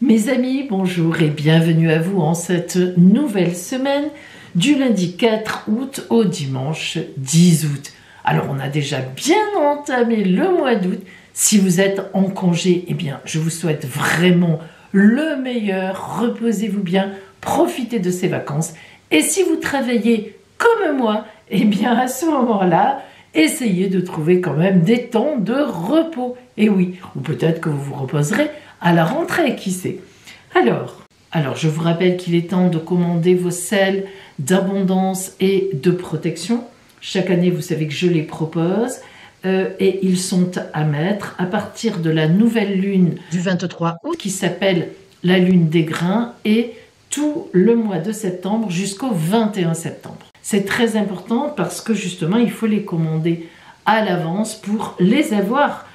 Mes amis, bonjour et bienvenue à vous en cette nouvelle semaine du lundi 4 août au dimanche 10 août. Alors on a déjà bien entamé le mois d'août. Si vous êtes en congé, eh bien je vous souhaite vraiment le meilleur. Reposez-vous bien, profitez de ces vacances. Et si vous travaillez comme moi, eh bien à ce moment-là, essayez de trouver quand même des temps de repos. Et oui, ou peut-être que vous vous reposerez à la rentrée, qui sait. Alors, je vous rappelle qu'il est temps de commander vos sels d'abondance et de protection. Chaque année, vous savez que je les propose et ils sont à mettre à partir de la nouvelle lune du 23 août qui s'appelle la lune des grains et tout le mois de septembre jusqu'au 21 septembre. C'est très important parce que justement, il faut les commander à l'avance pour les avoir,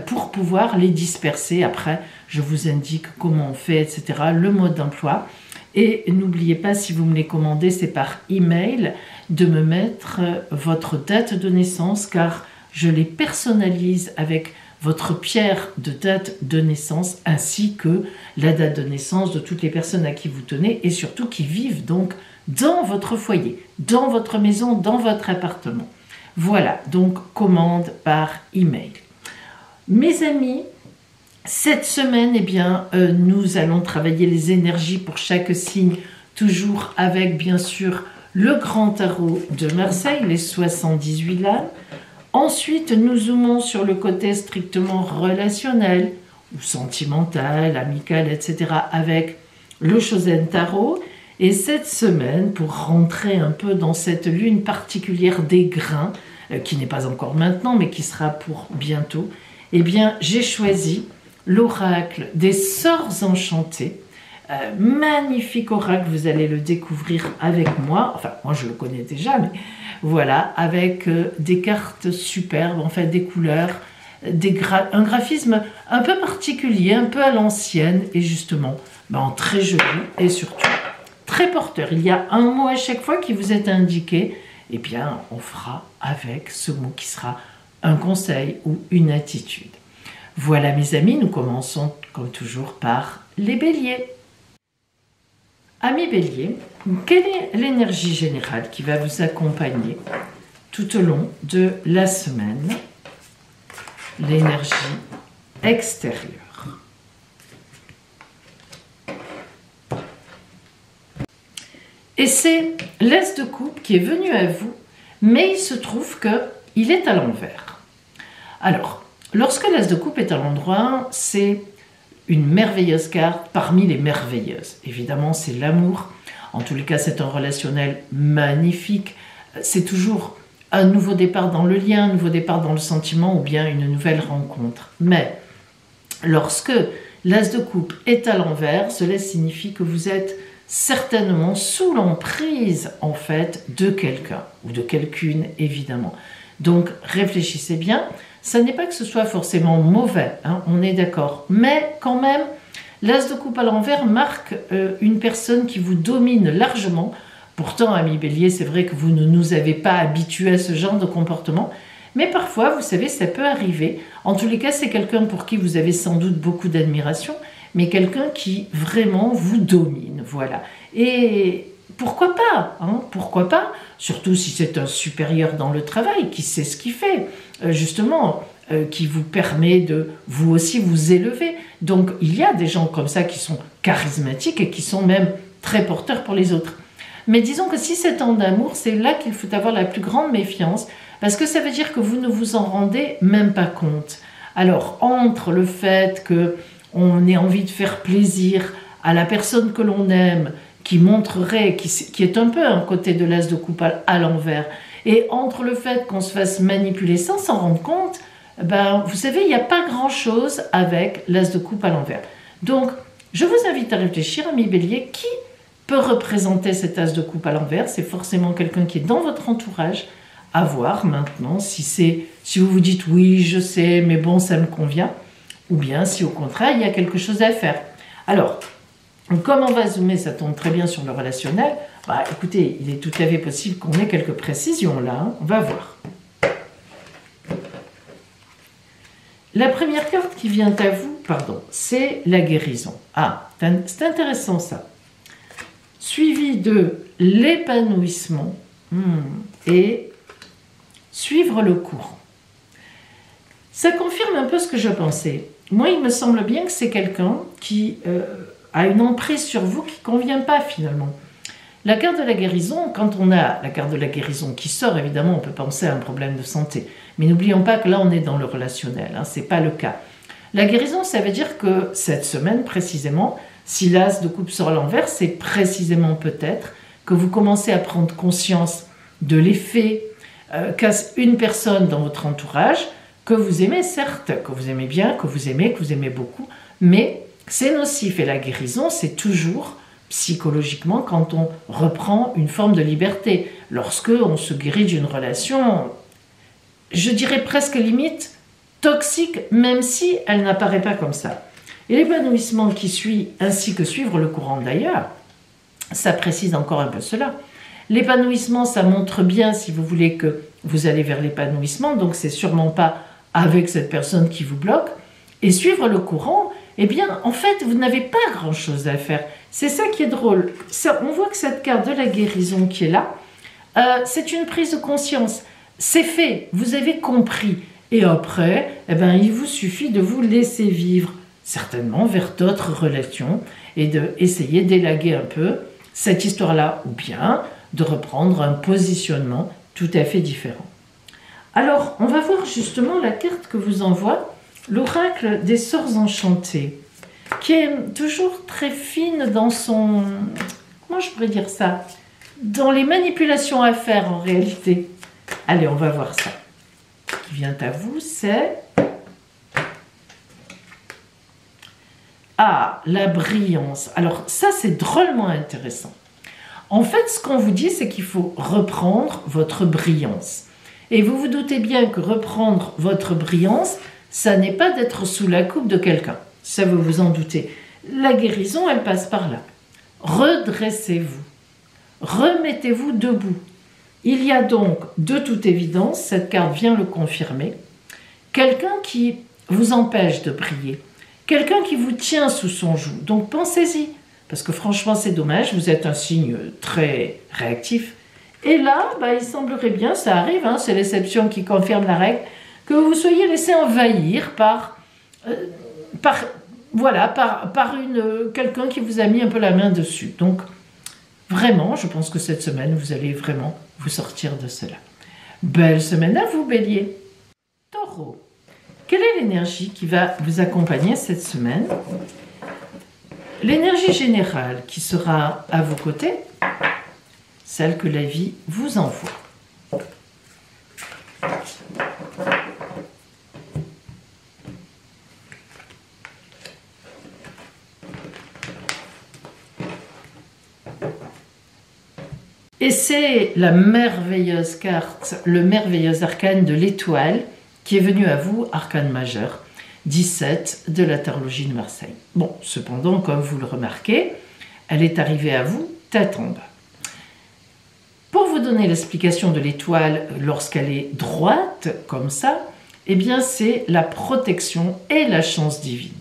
pour pouvoir les disperser. Après, je vous indique comment on fait, etc., le mode d'emploi. Et n'oubliez pas, si vous me les commandez, c'est par email, de me mettre votre date de naissance, car je les personnalise avec votre pierre de date de naissance, ainsi que la date de naissance de toutes les personnes à qui vous tenez, et surtout qui vivent donc dans votre foyer, dans votre maison, dans votre appartement. Voilà, donc commande par email. Mes amis, cette semaine, eh bien, nous allons travailler les énergies pour chaque signe, toujours avec, bien sûr, le grand tarot de Marseille, les 78 lames. Ensuite, nous zoomons sur le côté strictement relationnel, ou sentimental, amical, etc., avec le Chosen Tarot. Et cette semaine, pour rentrer un peu dans cette lune particulière des grains, qui n'est pas encore maintenant, mais qui sera pour bientôt, eh bien, j'ai choisi l'oracle des sorts enchantés. Magnifique oracle, vous allez le découvrir avec moi. Enfin, moi je le connais déjà, mais voilà, avec des cartes superbes, en fait des couleurs, un graphisme un peu particulier, un peu à l'ancienne, et justement, très joli et surtout très porteur. Il y a un mot à chaque fois qui vous est indiqué. Eh bien, on fera avec ce mot qui sera un conseil ou une attitude. Voilà mes amis, nous commençons comme toujours par les béliers. Amis béliers, quelle est l'énergie générale qui va vous accompagner tout au long de la semaine? L'énergie extérieure. Et c'est l'As de coupe qui est venu à vous, mais il se trouve qu'il est à l'envers. Alors, lorsque l'As de coupe est à l'endroit, c'est une merveilleuse carte parmi les merveilleuses. Évidemment, c'est l'amour. En tous les cas, c'est un relationnel magnifique. C'est toujours un nouveau départ dans le lien, un nouveau départ dans le sentiment ou bien une nouvelle rencontre. Mais lorsque l'As de coupe est à l'envers, cela signifie que vous êtes certainement sous l'emprise en fait de quelqu'un ou de quelqu'une évidemment. Donc réfléchissez bien, ça n'est pas que ce soit forcément mauvais, hein, on est d'accord, mais quand même l'As de coupe à l'envers marque une personne qui vous domine largement. Pourtant, amis bélier, c'est vrai que vous ne nous avez pas habitués à ce genre de comportement, mais parfois, vous savez, ça peut arriver. En tous les cas, c'est quelqu'un pour qui vous avez sans doute beaucoup d'admiration, mais quelqu'un qui vraiment vous domine, voilà. Et pourquoi pas, hein, pourquoi pas, surtout si c'est un supérieur dans le travail, qui sait ce qu'il fait, justement, qui vous permet de vous aussi vous élever. Donc, il y a des gens comme ça qui sont charismatiques et qui sont même très porteurs pour les autres. Mais disons que si c'est en amour, c'est là qu'il faut avoir la plus grande méfiance, parce que ça veut dire que vous ne vous en rendez même pas compte. Alors, entre le fait que on ait envie de faire plaisir à la personne que l'on aime, qui montrerait, qui est un peu un côté de l'As de coupe à l'envers, et entre le fait qu'on se fasse manipuler sans s'en rendre compte, vous savez, il n'y a pas grand-chose avec l'As de coupe à l'envers. Donc, je vous invite à réfléchir, amis bélier, qui peut représenter cet As de coupe à l'envers? C'est forcément quelqu'un qui est dans votre entourage. À voir maintenant si vous vous dites oui, je sais, mais bon, ça me convient. Ou bien si au contraire, il y a quelque chose à faire. Alors, comme on va zoomer, ça tombe très bien sur le relationnel, écoutez, il est tout à fait possible qu'on ait quelques précisions là, hein. On va voir. La première carte qui vient à vous, pardon, c'est la guérison. Ah, c'est intéressant ça. Suivi de l'épanouissement et suivre le courant. Ça confirme un peu ce que je pensais. Moi, il me semble bien que c'est quelqu'un qui a une emprise sur vous qui ne convient pas finalement. La carte de la guérison, quand on a la carte de la guérison qui sort, évidemment, on peut penser à un problème de santé. Mais n'oublions pas que là, on est dans le relationnel, hein, ce n'est pas le cas. La guérison, ça veut dire que cette semaine, précisément, si l'as de coupe sort à l'envers, c'est précisément peut-être que vous commencez à prendre conscience de l'effet qu'a une personne dans votre entourage, que vous aimez, certes, que vous aimez bien, que vous aimez beaucoup, mais c'est nocif. Et la guérison, c'est toujours psychologiquement quand on reprend une forme de liberté. Lorsque on se guérit d'une relation, je dirais presque limite toxique, même si elle n'apparaît pas comme ça. Et l'épanouissement qui suit, ainsi que suivre le courant d'ailleurs, ça précise encore un peu cela. L'épanouissement, ça montre bien, si vous voulez, que vous allez vers l'épanouissement, donc c'est sûrement pas avec cette personne qui vous bloque. Et suivre le courant, eh bien, en fait, vous n'avez pas grand-chose à faire. C'est ça qui est drôle. On voit que cette carte de la guérison qui est là, c'est une prise de conscience. C'est fait, vous avez compris. Et après, eh bien, il vous suffit de vous laisser vivre, certainement vers d'autres relations, et d'essayer d'élaguer un peu cette histoire-là, ou bien de reprendre un positionnement tout à fait différent. Alors, on va voir justement la carte que vous envoie l'oracle des sorts enchantés, qui est toujours très fine dans son... Comment je pourrais dire ça? Dans les manipulations à faire en réalité. Allez, on va voir ça. Ce qui vient à vous, c'est... Ah, la brillance. Alors ça, c'est drôlement intéressant. En fait, ce qu'on vous dit, c'est qu'il faut reprendre votre brillance. Et vous vous doutez bien que reprendre votre brillance, ça n'est pas d'être sous la coupe de quelqu'un. Ça, vous vous en doutez. La guérison, elle passe par là. Redressez-vous. Remettez-vous debout. Il y a donc, de toute évidence, cette carte vient le confirmer, quelqu'un qui vous empêche de prier. Quelqu'un qui vous tient sous son joug. Donc pensez-y. Parce que franchement, c'est dommage. Vous êtes un signe très réactif. Et là, il semblerait bien, ça arrive, hein, c'est l'exception qui confirme la règle, que vous soyez laissé envahir par quelqu'un qui vous a mis un peu la main dessus. Donc, vraiment, je pense que cette semaine, vous allez vraiment vous sortir de cela. Belle semaine à vous, Bélier. Taureau. Quelle est l'énergie qui va vous accompagner cette semaine? L'énergie générale qui sera à vos côtés, celle que la vie vous envoie. Et c'est la merveilleuse carte, le merveilleux arcane de l'étoile qui est venu à vous, arcane majeur, 17 de la tarologie de Marseille. Bon, cependant, comme vous le remarquez, elle est arrivée à vous tête en bas. Pour vous donner l'explication de l'étoile lorsqu'elle est droite, comme ça, eh bien c'est la protection et la chance divine.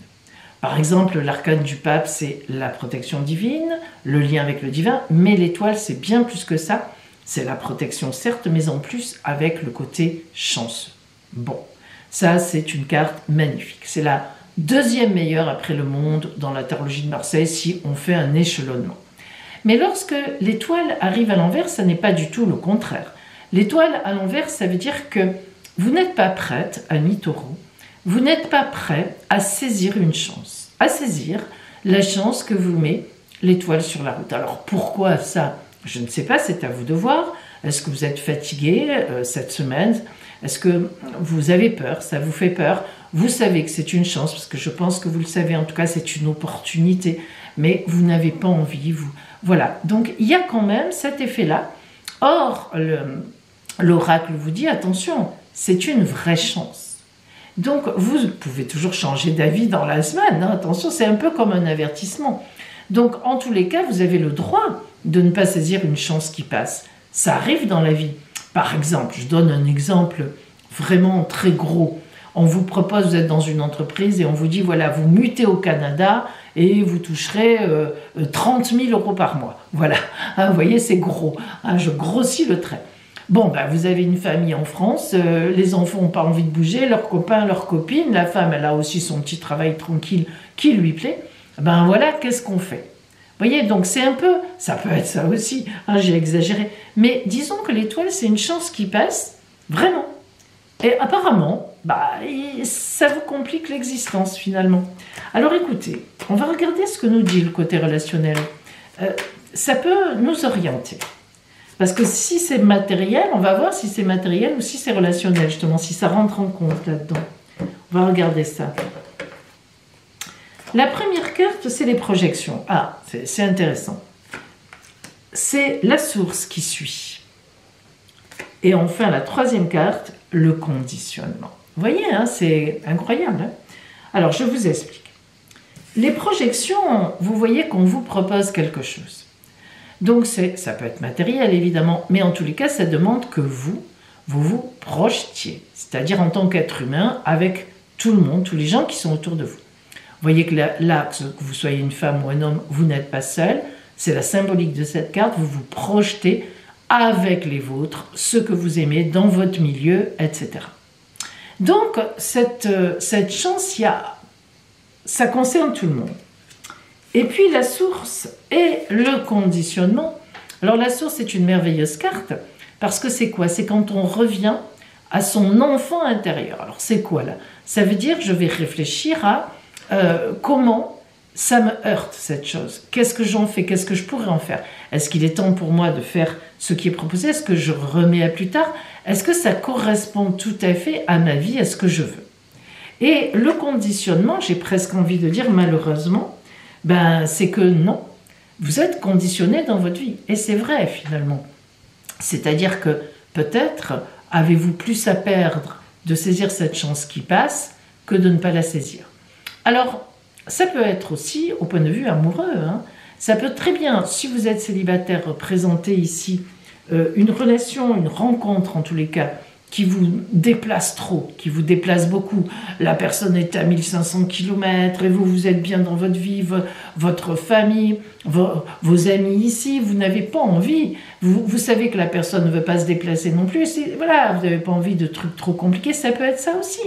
Par exemple, l'arcane du pape, c'est la protection divine, le lien avec le divin, mais l'étoile, c'est bien plus que ça. C'est la protection, certes, mais en plus avec le côté chanceux. Bon, ça, c'est une carte magnifique. C'est la deuxième meilleure après le monde dans la tarologie de Marseille si on fait un échelonnement. Mais lorsque l'étoile arrive à l'envers, ça n'est pas du tout le contraire. L'étoile à l'envers, ça veut dire que vous n'êtes pas prête, ami Taureau, vous n'êtes pas prêt à saisir une chance, à saisir la chance que vous met l'étoile sur la route. Alors pourquoi ça? Je ne sais pas, c'est à vous de voir. Est-ce que vous êtes fatigué cette semaine? Est-ce que vous avez peur? Ça vous fait peur? Vous savez que c'est une chance, parce que je pense que vous le savez, en tout cas c'est une opportunité, mais vous n'avez pas envie, vous... Voilà, donc il y a quand même cet effet-là. Or, l'oracle vous dit, attention, c'est une vraie chance. Donc, vous pouvez toujours changer d'avis dans la semaine, hein, attention, c'est un peu comme un avertissement. Donc, en tous les cas, vous avez le droit de ne pas saisir une chance qui passe. Ça arrive dans la vie. Par exemple, je donne un exemple vraiment très gros. On vous propose, vous êtes dans une entreprise et on vous dit, voilà, vous mutez au Canada et vous toucherez 30 000 euros par mois. Voilà, hein, vous voyez, c'est gros. Hein, je grossis le trait. Bon, ben, vous avez une famille en France, les enfants n'ont pas envie de bouger, leurs copains, leurs copines, la femme, elle a aussi son petit travail tranquille qui lui plaît. Ben voilà, qu'est-ce qu'on fait? Vous voyez, donc c'est un peu, ça peut être ça aussi, hein, j'ai exagéré, mais disons que l'étoile, c'est une chance qui passe, vraiment. Et apparemment, bah, ça vous complique l'existence finalement. Alors écoutez, on va regarder ce que nous dit le côté relationnel. Ça peut nous orienter. Parce que si c'est matériel, on va voir si c'est matériel ou si c'est relationnel, justement, si ça rentre en compte là-dedans. On va regarder ça. La première carte, c'est les projections. Ah, c'est intéressant. C'est la source qui suit. Et enfin, la troisième carte, le conditionnement. Vous voyez, hein, c'est incroyable. Hein. Alors, je vous explique. Les projections, vous voyez qu'on vous propose quelque chose. Donc, ça peut être matériel, évidemment, mais en tous les cas, ça demande que vous vous projetiez. C'est-à-dire en tant qu'être humain, avec tout le monde, tous les gens qui sont autour de vous. Vous voyez que là, que vous soyez une femme ou un homme, vous n'êtes pas seul. C'est la symbolique de cette carte. Vous vous projetez avec les vôtres, ceux que vous aimez, dans votre milieu, etc. Donc, cette chance, ça concerne tout le monde. Et puis, la source et le conditionnement. Alors, la source est une merveilleuse carte, parce que c'est quoi? C'est quand on revient à son enfant intérieur. Alors, c'est quoi, là? Ça veut dire, je vais réfléchir à comment ça me heurte, cette chose. Qu'est-ce que j'en fais? Qu'est-ce que je pourrais en faire? Est-ce qu'il est temps pour moi de faire ce qui est proposé? Est-ce que je remets à plus tard? Est-ce que ça correspond tout à fait à ma vie, à ce que je veux? Et le conditionnement, j'ai presque envie de dire malheureusement, ben, c'est que non, vous êtes conditionné dans votre vie. Et c'est vrai finalement. C'est-à-dire que peut-être avez-vous plus à perdre de saisir cette chance qui passe que de ne pas la saisir. Alors, ça peut être aussi au point de vue amoureux. Hein. Ça peut très bien, si vous êtes célibataire, représenter ici une relation, une rencontre en tous les cas, qui vous déplace trop, qui vous déplace beaucoup. La personne est à 1500 km et vous êtes bien dans votre vie, votre famille, vos amis ici, vous n'avez pas envie. Vous savez que la personne ne veut pas se déplacer non plus. Voilà, vous n'avez pas envie de trucs trop compliqués, ça peut être ça aussi.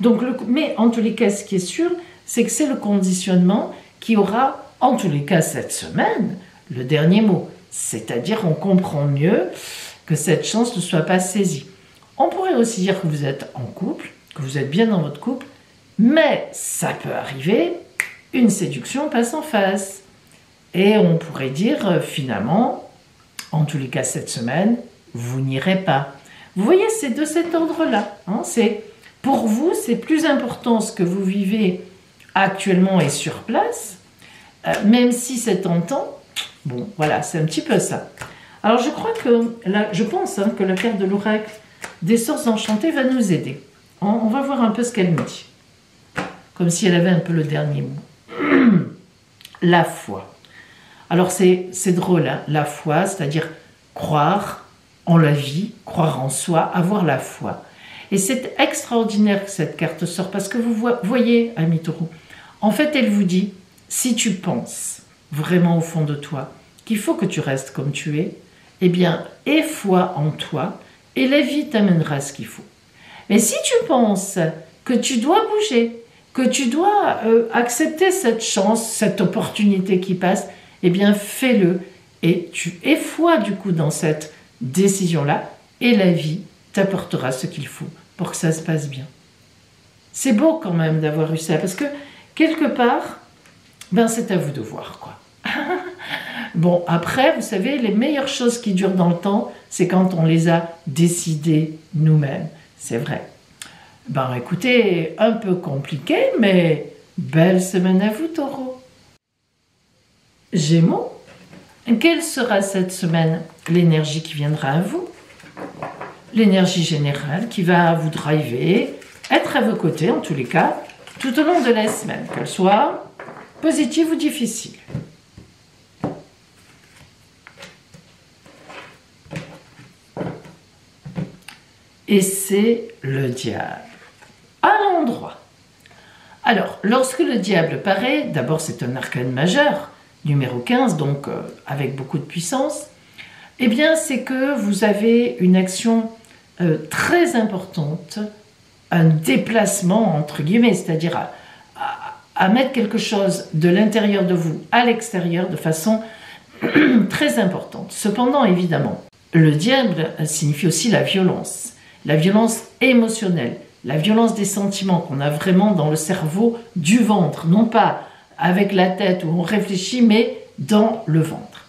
Donc, mais en tous les cas, ce qui est sûr, c'est que c'est le conditionnement qui aura, en tous les cas cette semaine, le dernier mot. C'est-à-dire, on comprend mieux que cette chance ne soit pas saisie. On pourrait aussi dire que vous êtes en couple, que vous êtes bien dans votre couple, mais ça peut arriver, une séduction passe en face. Et on pourrait dire, finalement, en tous les cas cette semaine, vous n'irez pas. Vous voyez, c'est de cet ordre-là. Hein, pour vous, c'est plus important ce que vous vivez actuellement et sur place, même si c'est tentant. Bon, voilà, c'est un petit peu ça. Alors, je crois que, je pense que la carte de l'oracle des sources enchantées va nous aider. On va voir un peu ce qu'elle nous dit. Comme si elle avait un peu le dernier mot. La foi. Alors c'est drôle, hein, la foi, c'est-à-dire croire en la vie, croire en soi, avoir la foi. Et c'est extraordinaire que cette carte sorte, parce que vous voyez, ami Taureau, en fait elle vous dit, si tu penses vraiment au fond de toi qu'il faut que tu restes comme tu es, eh bien, aie foi en toi, et la vie t'amènera ce qu'il faut. Mais si tu penses que tu dois bouger, que tu dois accepter cette chance, cette opportunité qui passe, eh bien fais-le. Et tu aie foi du coup dans cette décision-là, et la vie t'apportera ce qu'il faut pour que ça se passe bien. C'est beau quand même d'avoir eu ça, parce que quelque part, ben c'est à vous de voir, quoi. Bon, après, vous savez, les meilleures choses qui durent dans le temps, c'est quand on les a décidées nous-mêmes. C'est vrai. Ben écoutez, un peu compliqué, mais belle semaine à vous, Taureau. Gémeaux, quelle sera cette semaine l'énergie qui viendra à vous? L'énergie générale qui va vous driver, être à vos côtés en tous les cas, tout au long de la semaine, qu'elle soit positive ou difficile. Et c'est le diable. Ah l'endroit. Alors, lorsque le diable paraît, d'abord c'est un arcane majeur, numéro 15, donc avec beaucoup de puissance, eh bien c'est que vous avez une action très importante, un déplacement entre guillemets, c'est-à-dire à mettre quelque chose de l'intérieur de vous à l'extérieur de façon très importante. Cependant, évidemment, le diable signifie aussi la violence émotionnelle, la violence des sentiments qu'on a vraiment dans le cerveau du ventre, non pas avec la tête où on réfléchit, mais dans le ventre.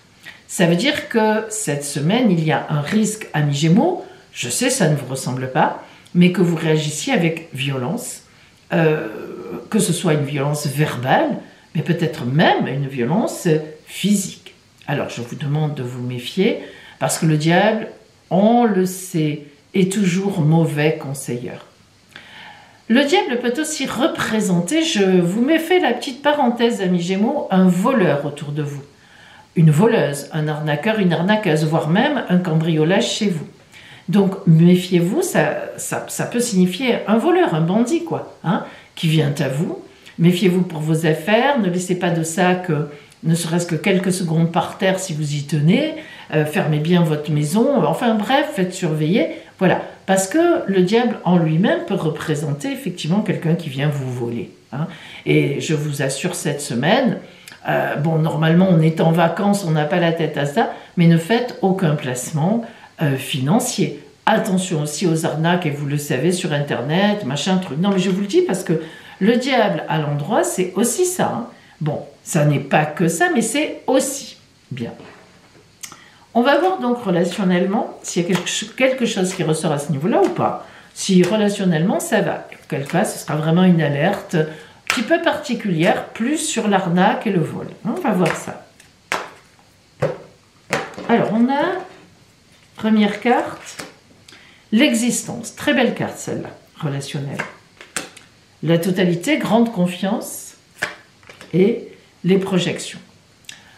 Ça veut dire que cette semaine, il y a un risque, amis Gémeaux, je sais ça ne vous ressemble pas, mais que vous réagissiez avec violence, que ce soit une violence verbale, mais peut-être même une violence physique. Alors je vous demande de vous méfier, parce que le diable, on le sait, est toujours mauvais conseilleur. Le diable peut aussi représenter, je vous mets fait la petite parenthèse, amis Gémeaux, un voleur autour de vous. Une voleuse, un arnaqueur, une arnaqueuse, voire même un cambriolage chez vous. Donc méfiez-vous, ça peut signifier un voleur, un bandit, quoi, hein, qui vient à vous. Méfiez-vous pour vos affaires, ne laissez pas de sac, ne serait-ce que quelques secondes par terre si vous y tenez, fermez bien votre maison, enfin bref, faites surveiller, voilà. Parce que le diable en lui-même peut représenter effectivement quelqu'un qui vient vous voler. Hein. Et je vous assure cette semaine, bon normalement on est en vacances, on n'a pas la tête à ça, mais ne faites aucun placement financier. Attention aussi aux arnaques, et vous le savez sur internet, machin, truc. Non mais je vous le dis parce que le diable à l'endroit c'est aussi ça. Hein. Bon, ça n'est pas que ça, mais c'est aussi bien. On va voir donc relationnellement s'il y a quelque chose qui ressort à ce niveau-là ou pas. Si relationnellement ça va, auquel cas ce sera vraiment une alerte un petit peu particulière, plus sur l'arnaque et le vol. On va voir ça. Alors on a, première carte, l'existence. Très belle carte celle-là, relationnelle. La totalité, grande confiance et les projections.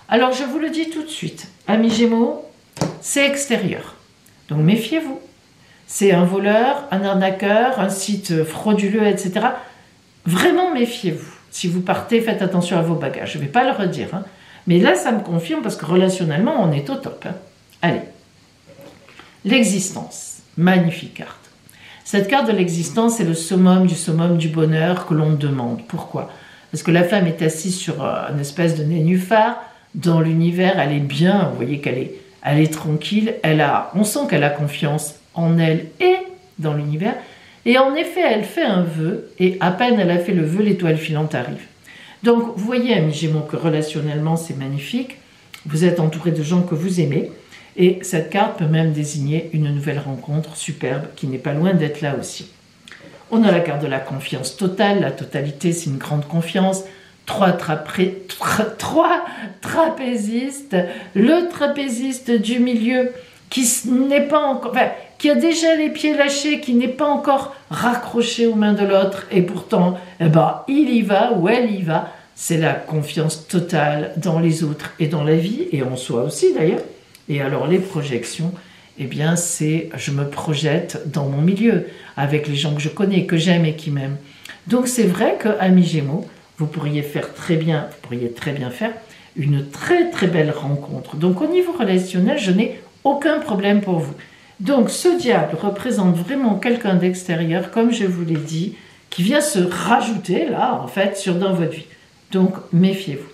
Alors je vous le dis tout de suite, amis Gémeaux, c'est extérieur. Donc méfiez-vous. C'est un voleur, un arnaqueur, un site frauduleux, etc. Vraiment méfiez-vous. Si vous partez, faites attention à vos bagages. Je ne vais pas le redire. Hein. Mais là, ça me confirme parce que relationnellement, on est au top. Hein. Allez. L'existence. Magnifique carte. Cette carte de l'existence est le summum du bonheur que l'on demande. Pourquoi ? Parce que la femme est assise sur une espèce de nénuphar. Dans l'univers, elle est bien. Vous voyez qu'elle est tranquille. On sent qu'elle a confiance en elle et dans l'univers. Et en effet, elle fait un vœu. Et à peine elle a fait le vœu, l'étoile filante arrive. Donc, vous voyez, amis Gémeaux, que relationnellement, c'est magnifique. Vous êtes entouré de gens que vous aimez. Et cette carte peut même désigner une nouvelle rencontre superbe qui n'est pas loin d'être là aussi. On a la carte de la confiance totale. La totalité, c'est une grande confiance. Trois trapézistes. Le trapéziste du milieu qui n'est pas encore... Enfin, qui a déjà les pieds lâchés, qui n'est pas encore raccroché aux mains de l'autre. Et pourtant, il y va ou elle y va. C'est la confiance totale dans les autres et dans la vie. Et en soi aussi, d'ailleurs. Et alors, les projections, eh bien, c'est je me projette dans mon milieu, avec les gens que je connais, que j'aime et qui m'aiment. Donc, c'est vrai que, amis Gémeaux, vous pourriez très bien faire une très très belle rencontre. Donc, au niveau relationnel, je n'ai aucun problème pour vous. Donc, ce diable représente vraiment quelqu'un d'extérieur, comme je vous l'ai dit, qui vient se rajouter, là, en fait, dans votre vie. Donc, méfiez-vous.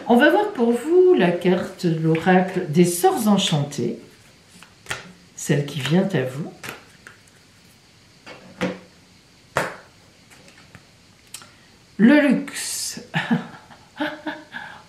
On va voir pour vous la carte de l'oracle des sorts enchantés, celle qui vient à vous. Le luxe.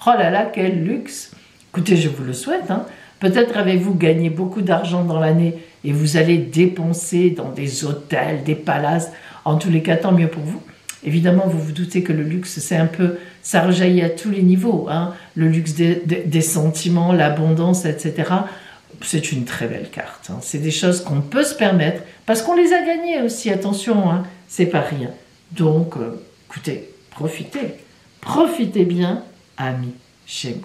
Oh là là, quel luxe. Écoutez, je vous le souhaite. Hein. Peut-être avez-vous gagné beaucoup d'argent dans l'année et vous allez dépenser dans des hôtels, des palaces. En tous les cas, tant mieux pour vous. Évidemment, vous vous doutez que le luxe, c'est un peu, ça rejaillit à tous les niveaux. Hein. Le luxe des sentiments, l'abondance, etc. C'est une très belle carte. Hein. C'est des choses qu'on peut se permettre parce qu'on les a gagnées aussi. Attention, hein, c'est pas rien. Donc, écoutez, profitez bien, amis Gémeaux.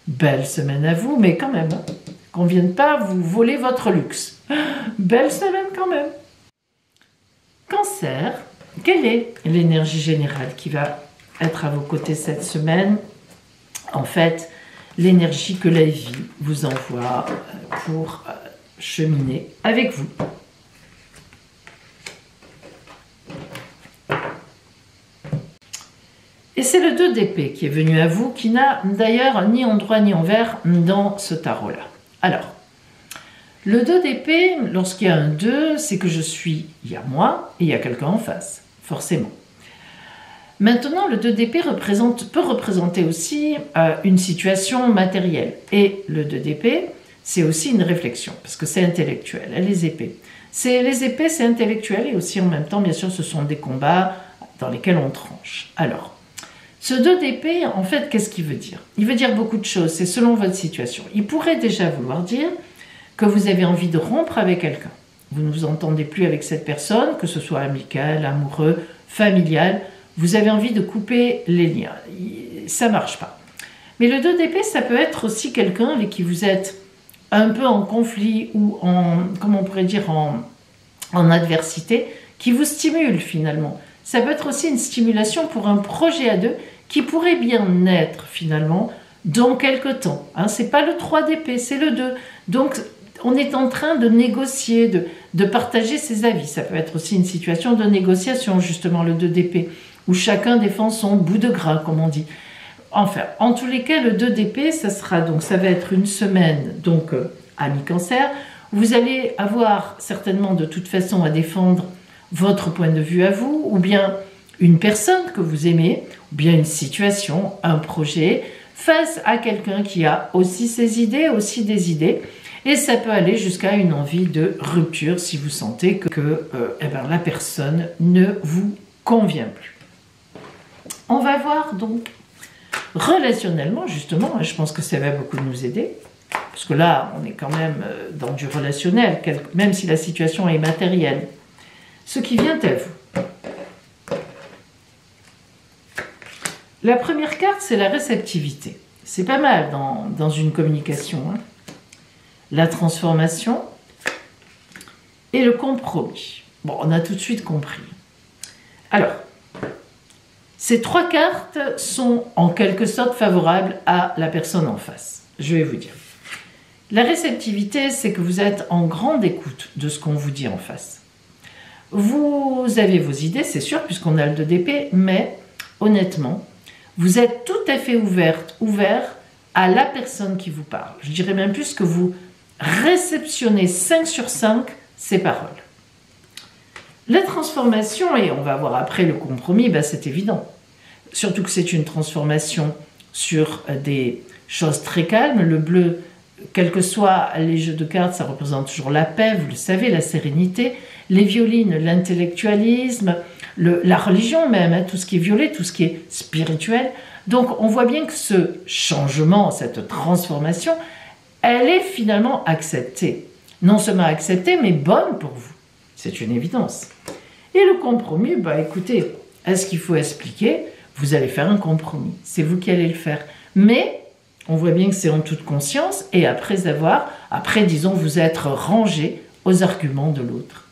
Belle semaine à vous, mais quand même, hein, qu'on ne vienne pas vous voler votre luxe. Belle semaine quand même. Cancer. quelle est l'énergie générale qui va être à vos côtés cette semaine? En fait, l'énergie que la vie vous envoie pour cheminer avec vous. Et c'est le 2 d'épée qui est venu à vous, qui n'a d'ailleurs ni endroit ni envers dans ce tarot-là. Alors, le 2 d'épée, lorsqu'il y a un 2, c'est que il y a moi et il y a quelqu'un en face, forcément. Maintenant, le 2 d'épée peut représenter aussi une situation matérielle. Et le 2 d'épée, c'est aussi une réflexion, parce que c'est intellectuel, les épées. Les épées, c'est intellectuel, et aussi en même temps, bien sûr, ce sont des combats dans lesquels on tranche. Alors, ce 2 d'épée, en fait, qu'est-ce qu'il veut dire? Il veut dire beaucoup de choses, c'est selon votre situation. Il pourrait déjà vouloir dire que vous avez envie de rompre avec quelqu'un. Vous ne vous entendez plus avec cette personne, que ce soit amical, amoureux, familial. Vous avez envie de couper les liens. Ça ne marche pas. Mais le 2 d'épée, ça peut être aussi quelqu'un avec qui vous êtes un peu en conflit ou comment on pourrait dire, en adversité, qui vous stimule finalement. Ça peut être aussi une stimulation pour un projet à deux qui pourrait bien naître finalement dans quelque temps. Ce n'est pas le 3 d'épée, c'est le 2. Donc, on est en train de négocier, de partager ses avis. Ça peut être aussi une situation de négociation, justement, le 2 d'épée, où chacun défend son bout de gras, comme on dit. Enfin, en tous les cas, le 2 d'épée, ça va être une semaine, donc, ami Cancer. Vous allez avoir certainement de toute façon à défendre votre point de vue à vous, ou bien une personne que vous aimez, ou bien une situation, un projet, face à quelqu'un qui a aussi ses idées, aussi des idées. Et ça peut aller jusqu'à une envie de rupture si vous sentez que la personne ne vous convient plus. On va voir donc relationnellement, justement, je pense que ça va beaucoup nous aider, parce que là, on est quand même dans du relationnel, même si la situation est matérielle. Ce qui vient à vous. La première carte, c'est la réceptivité. C'est pas mal dans une communication. La transformation et le compromis. Bon, on a tout de suite compris. Alors, ces 3 cartes sont en quelque sorte favorables à la personne en face. Je vais vous dire. La réceptivité, c'est que vous êtes en grande écoute de ce qu'on vous dit en face. Vous avez vos idées, c'est sûr, puisqu'on a le 2 d'épée, mais honnêtement, vous êtes tout à fait ouvert à la personne qui vous parle. Je dirais même plus que vous réceptionnez 5 sur 5 ces paroles. La transformation, et on va voir après le compromis, c'est évident. Surtout que c'est une transformation sur des choses très calmes. Le bleu, quels que soient les jeux de cartes, ça représente toujours la paix, vous le savez, la sérénité. Les violines, l'intellectualisme, la religion même, tout ce qui est violet, tout ce qui est spirituel. Donc on voit bien que ce changement, cette transformation, elle est finalement acceptée. Non seulement acceptée, mais bonne pour vous. C'est une évidence. Et le compromis, écoutez, est-ce qu'il faut expliquer? Vous allez faire un compromis. C'est vous qui allez le faire. Mais on voit bien que c'est en toute conscience et après, disons, vous être rangé aux arguments de l'autre.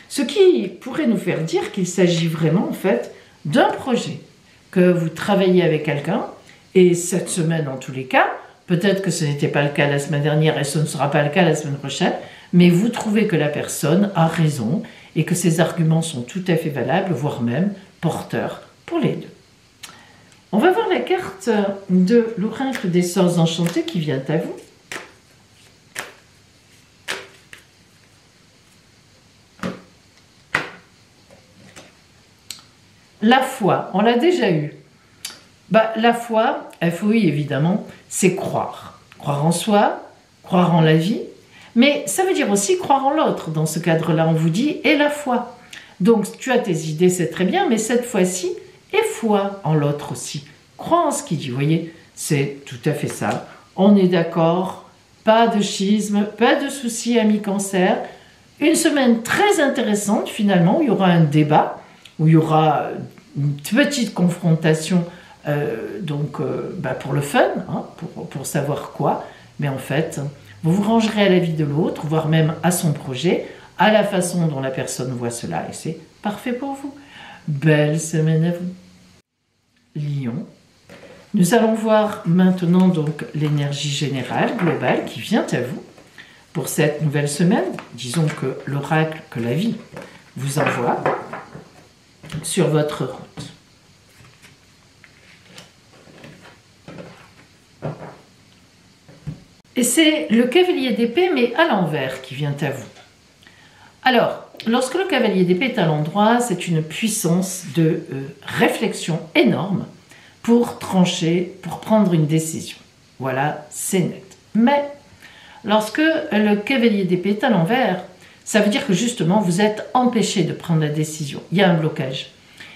Ce qui pourrait nous faire dire qu'il s'agit vraiment, en fait, d'un projet que vous travaillez avec quelqu'un, et cette semaine, en tous les cas, peut-être que ce n'était pas le cas la semaine dernière et ce ne sera pas le cas la semaine prochaine, mais vous trouvez que la personne a raison et que ses arguments sont tout à fait valables, voire même porteurs pour les deux. On va voir la carte de l'oracle des sorts enchantés qui vient à vous. La foi, on l'a déjà eu. La foi, FOI évidemment, c'est croire. Croire en soi, croire en la vie, mais ça veut dire aussi croire en l'autre. Dans ce cadre-là, on vous dit « et la foi ». Donc, tu as tes idées, c'est très bien, mais cette fois-ci, et foi en l'autre aussi. Crois en ce qu'il dit, vous voyez, c'est tout à fait ça. On est d'accord, pas de schisme, pas de soucis, amis Cancer. Une semaine très intéressante, finalement, où il y aura un débat, où il y aura une petite confrontation pour le fun, pour savoir quoi, mais en fait, vous vous rangerez à la vie de l'autre, voire même à son projet, à la façon dont la personne voit cela, et c'est parfait pour vous. Belle semaine à vous. Lion. Nous allons voir maintenant donc l'énergie générale, globale, qui vient à vous pour cette nouvelle semaine. Disons que l'oracle, que la vie vous envoie sur votre route. Et c'est le cavalier d'épée, mais à l'envers, qui vient à vous. Alors, lorsque le cavalier d'épée est à l'endroit, c'est une puissance de réflexion énorme pour trancher, pour prendre une décision. Voilà, c'est net. Mais lorsque le cavalier d'épée est à l'envers, ça veut dire que justement, vous êtes empêché de prendre la décision. Il y a un blocage.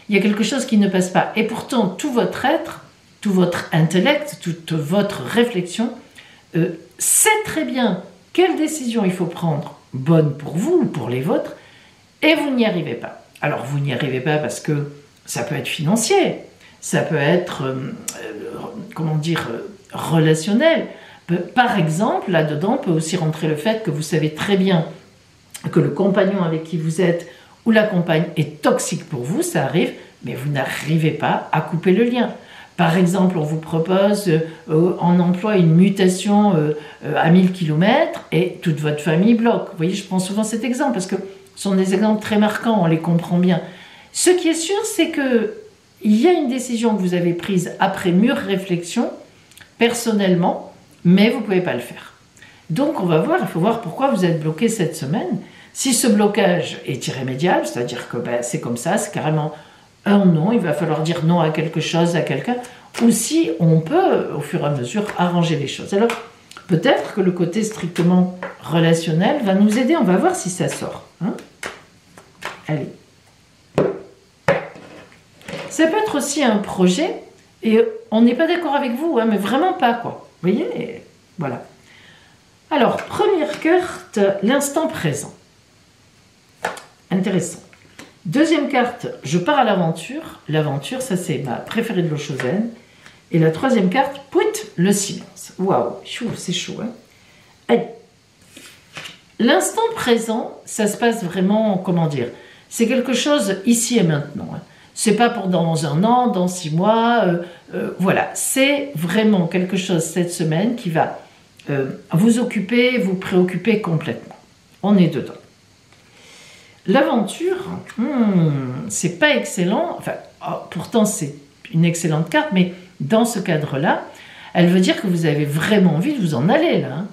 Il y a quelque chose qui ne passe pas. Et pourtant, tout votre être, tout votre intellect, toute votre réflexion sait très bien quelle décision il faut prendre, bonne pour vous ou pour les vôtres, et vous n'y arrivez pas. Alors, vous n'y arrivez pas parce que ça peut être financier, ça peut être, relationnel. Par exemple, là-dedans peut aussi rentrer le fait que vous savez très bien que le compagnon avec qui vous êtes ou la compagne est toxique pour vous, ça arrive, mais vous n'arrivez pas à couper le lien. Par exemple, on vous propose en emploi une mutation à 1000 km et toute votre famille bloque. Vous voyez, je prends souvent cet exemple parce que ce sont des exemples très marquants, on les comprend bien. Ce qui est sûr, c'est qu'il y a une décision que vous avez prise après mûre réflexion, personnellement, mais vous ne pouvez pas le faire. Donc, on va voir, il faut voir pourquoi vous êtes bloqué cette semaine. Si ce blocage est irrémédiable, c'est-à-dire que c'est comme ça, c'est carrément un non, il va falloir dire non à quelque chose, à quelqu'un, ou si on peut, au fur et à mesure, arranger les choses. Alors, peut-être que le côté strictement relationnel va nous aider, on va voir si ça sort. Hein. Allez. Ça peut être aussi un projet, et on n'est pas d'accord avec vous, hein, mais vraiment pas, quoi. Vous voyez, et voilà. Alors, première carte, l'instant présent. Intéressant. Deuxième carte, je pars à l'aventure. L'aventure, ça c'est ma préférée de l'Oshozen. Et la troisième carte, pouit, le silence. Waouh, c'est chaud. Hein. Allez. L'instant présent, ça se passe vraiment, comment dire, c'est quelque chose ici et maintenant. Hein. C'est pas pour dans un an, dans 6 mois. Voilà, c'est vraiment quelque chose cette semaine qui va vous occuper, vous préoccuper complètement. On est dedans. L'aventure, c'est pas excellent. Enfin, pourtant, c'est une excellente carte, mais dans ce cadre-là, elle veut dire que vous avez vraiment envie de vous en aller, là. Hein.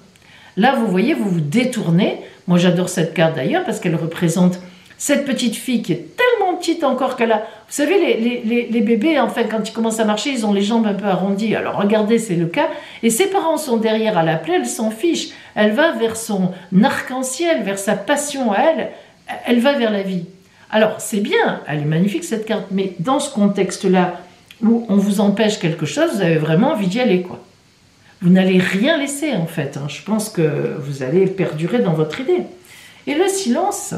Là, vous voyez, vous vous détournez. Moi, j'adore cette carte d'ailleurs parce qu'elle représente cette petite fille qui est tellement petite encore qu'elle a... Vous savez, les bébés, enfin, quand ils commencent à marcher, ils ont les jambes un peu arrondies. Alors, regardez, c'est le cas. Et ses parents sont derrière à l'appeler, elle s'en fiche. Elle va vers son arc-en-ciel, vers sa passion à elle. Elle va vers la vie. Alors, c'est bien, elle est magnifique cette carte, mais dans ce contexte-là, où on vous empêche quelque chose, vous avez vraiment envie d'y aller, quoi. Vous n'allez rien laisser, en fait. Hein. Je pense que vous allez perdurer dans votre idée. Et le silence,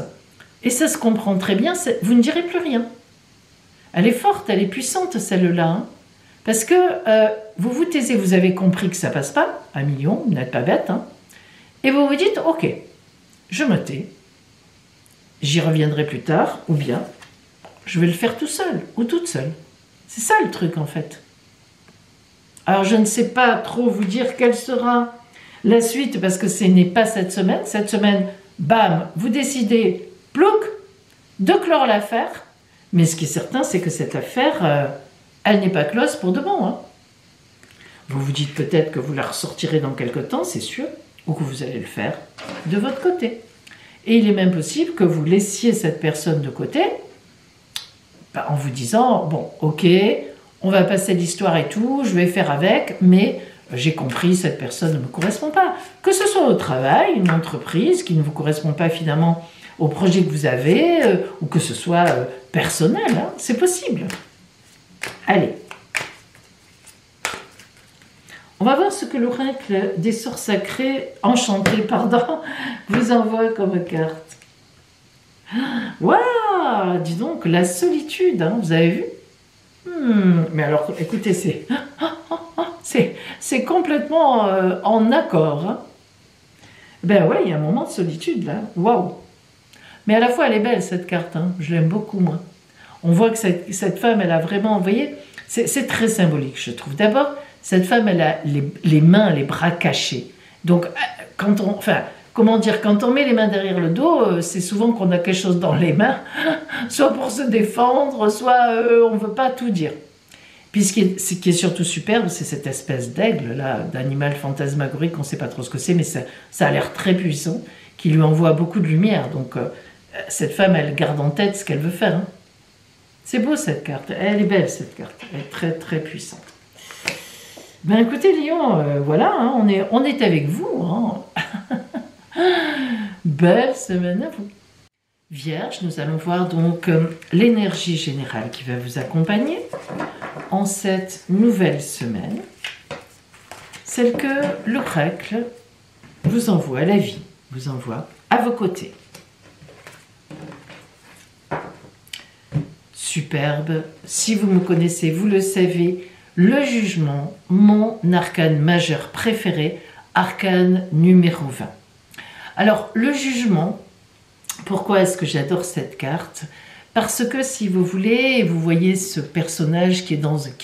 et ça se comprend très bien, vous ne direz plus rien. Elle est forte, elle est puissante, celle-là. Hein. Parce que vous vous taisez, vous avez compris que ça passe pas, 1 million, vous n'êtes pas bête, hein. Et vous vous dites, ok, je me tais. J'y reviendrai plus tard, ou bien je vais le faire tout seul, ou toute seule. C'est ça le truc en fait. Alors je ne sais pas trop vous dire quelle sera la suite, parce que ce n'est pas cette semaine. Cette semaine, bam, vous décidez, plouc, de clore l'affaire. Mais ce qui est certain, c'est que cette affaire, elle n'est pas close pour de bon. Hein. Vous vous dites peut-être que vous la ressortirez dans quelque temps, c'est sûr, ou que vous allez le faire de votre côté. Et il est même possible que vous laissiez cette personne de côté en vous disant, bon, ok, on va passer l'histoire et tout, je vais faire avec, mais j'ai compris, cette personne ne me correspond pas. Que ce soit au travail, une entreprise qui ne vous correspond pas finalement au projet que vous avez, ou que ce soit personnel, hein, c'est possible. Allez. On va voir ce que l'oracle des sorts sacrés, enchantés, pardon, vous envoie comme carte. Waouh, dis donc, la solitude, hein, vous avez vu? Mais alors, écoutez, c'est complètement en accord. Hein. Ben ouais, il y a un moment de solitude, là. Waouh. Mais à la fois, elle est belle, cette carte. Hein. Je l'aime beaucoup, moi. On voit que cette femme, elle a vraiment, vous voyez, c'est très symbolique, je trouve. D'abord, cette femme, elle a les mains, les bras cachés. Donc, comment dire, quand on met les mains derrière le dos, c'est souvent qu'on a quelque chose dans les mains, soit pour se défendre, soit on ne veut pas tout dire. Puis ce qui est surtout superbe, c'est cette espèce d'aigle, là, d'animal fantasmagorique, on ne sait pas trop ce que c'est, mais ça a l'air très puissant, qui lui envoie beaucoup de lumière. Donc, cette femme, elle garde en tête ce qu'elle veut faire. Hein. C'est beau, cette carte. Elle est belle, cette carte. Elle est très, très puissante. Ben, écoutez, Lion, voilà, hein, on est avec vous. Hein. Belle semaine à vous. Vierge, nous allons voir donc l'énergie générale qui va vous accompagner en cette nouvelle semaine, celle que l'oracle vous envoie, la vie vous envoie à vos côtés. Superbe, si vous me connaissez, vous le savez, le jugement, mon arcane majeur préféré, arcane numéro 20. Alors, le jugement, pourquoi est-ce que j'adore cette carte? Parce que si vous voulez, vous voyez ce personnage qui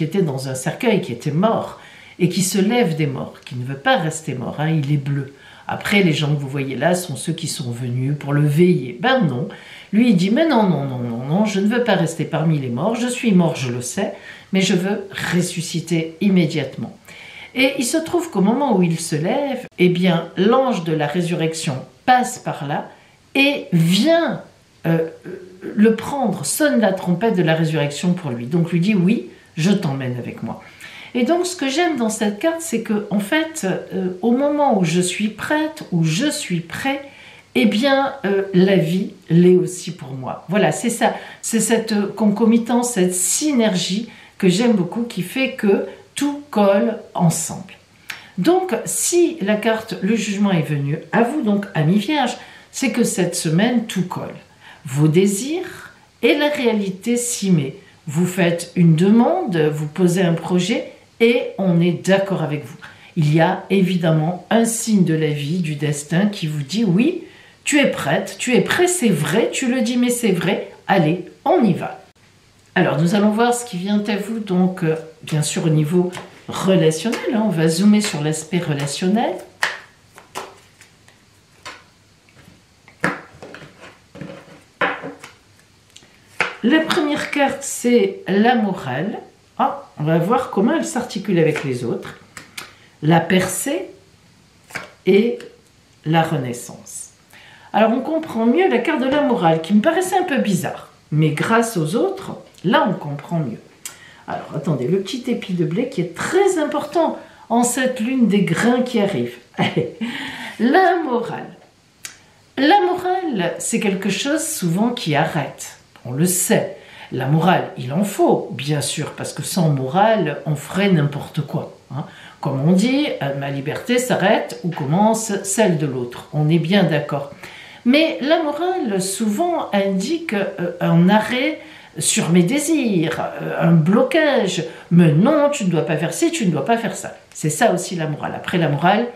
était dans un cercueil, qui était mort, et qui se lève des morts, qui ne veut pas rester mort, hein, il est bleu. Après, les gens que vous voyez là sont ceux qui sont venus pour le veiller. Ben non, lui il dit, mais non, je ne veux pas rester parmi les morts, je suis mort, je le sais, mais je veux ressusciter immédiatement. Et il se trouve qu'au moment où il se lève, eh bien, l'ange de la résurrection passe par là et vient le prendre, sonne la trompette de la résurrection pour lui. Donc lui dit, oui, je t'emmène avec moi. Et donc ce que j'aime dans cette carte, c'est que en fait, au moment où je suis prête, où je suis prêt, eh bien, la vie l'est aussi pour moi. Voilà, c'est ça, c'est cette concomitance, cette synergie que j'aime beaucoup, qui fait que tout colle ensemble. Donc, si la carte le jugement est venue à vous, donc amis vierges, c'est que cette semaine, tout colle. Vos désirs et la réalité s'y met. Vous faites une demande, vous posez un projet et on est d'accord avec vous. Il y a évidemment un signe de la vie, du destin qui vous dit oui, tu es prête, tu es prêt, c'est vrai, tu le dis mais c'est vrai, allez, on y va. Alors nous allons voir ce qui vient à vous, donc bien sûr au niveau relationnel, hein, on va zoomer sur l'aspect relationnel. La première carte, c'est la morale. Ah, on va voir comment elle s'articule avec les autres. La percée et la renaissance. Alors, on comprend mieux la carte de la morale, qui me paraissait un peu bizarre. Mais grâce aux autres, là, on comprend mieux. Alors, attendez, le petit épi de blé qui est très important en cette lune des grains qui arrive. Allez, la morale. La morale, c'est quelque chose souvent qui arrête. On le sait. La morale, il en faut, bien sûr, parce que sans morale, on ferait n'importe quoi. Hein. Comme on dit, ma liberté s'arrête où commence celle de l'autre. On est bien d'accord. Mais la morale, souvent, indique un arrêt sur mes désirs, un blocage. Mais non, tu ne dois pas faire ci, tu ne dois pas faire ça. C'est ça aussi la morale. Après la morale,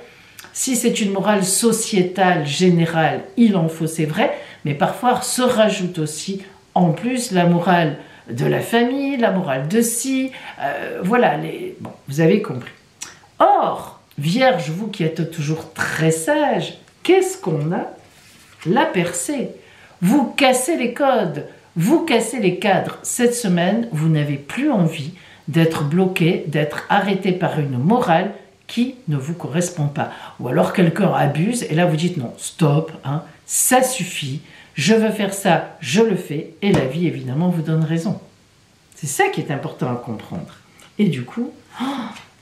si c'est une morale sociétale, générale, il en faut, c'est vrai, mais parfois se rajoute aussi en plus la morale de la famille, la morale de ci, voilà, bon, vous avez compris. Or, Vierge, vous qui êtes toujours très sage, qu'est-ce qu'on a? La percée. Vous cassez les codes, vous cassez les cadres. Cette semaine, vous n'avez plus envie d'être bloqué, d'être arrêté par une morale qui ne vous correspond pas. Ou alors quelqu'un abuse et là vous dites non, stop, hein, ça suffit. Je veux faire ça, je le fais, et la vie, évidemment, vous donne raison. C'est ça qui est important à comprendre. Et du coup,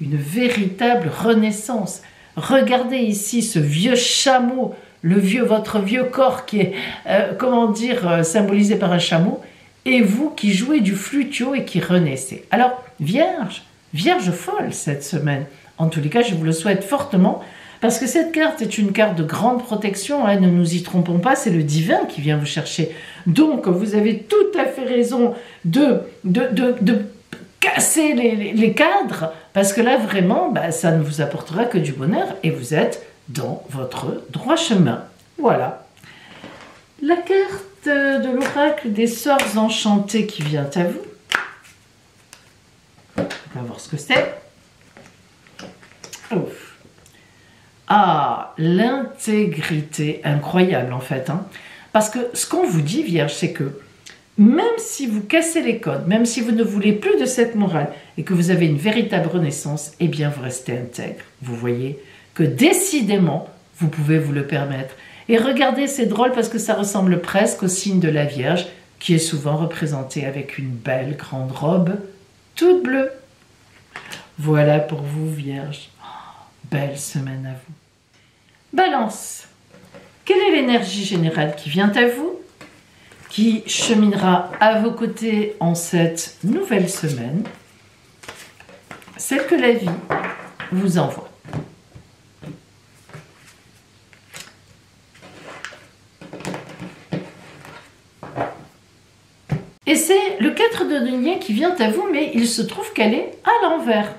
une véritable renaissance. Regardez ici ce vieux chameau, votre vieux corps qui est, symbolisé par un chameau, et vous qui jouez du flutio et qui renaissez. Alors, Vierge folle cette semaine. En tous les cas, je vous le souhaite fortement, parce que cette carte est une carte de grande protection, hein, ne nous y trompons pas, c'est le divin qui vient vous chercher. Donc, vous avez tout à fait raison de casser les cadres, parce que là, vraiment, ça ne vous apportera que du bonheur, et vous êtes dans votre droit chemin. Voilà. La carte de l'oracle des sorts enchantés qui vient à vous. On va voir ce que c'est. Ouf. Ah, l'intégrité, incroyable en fait. Hein. Parce que ce qu'on vous dit, Vierge, c'est que même si vous cassez les codes, même si vous ne voulez plus de cette morale et que vous avez une véritable renaissance, eh bien vous restez intègre. Vous voyez que décidément, vous pouvez vous le permettre. Et regardez, c'est drôle parce que ça ressemble presque au signe de la Vierge, qui est souvent représentée avec une belle grande robe toute bleue. Voilà pour vous, Vierge. Belle semaine à vous. Balance. Quelle est l'énergie générale qui vient à vous, qui cheminera à vos côtés en cette nouvelle semaine, celle que la vie vous envoie? Et c'est le 4 de denier qui vient à vous, mais il se trouve qu'elle est à l'envers.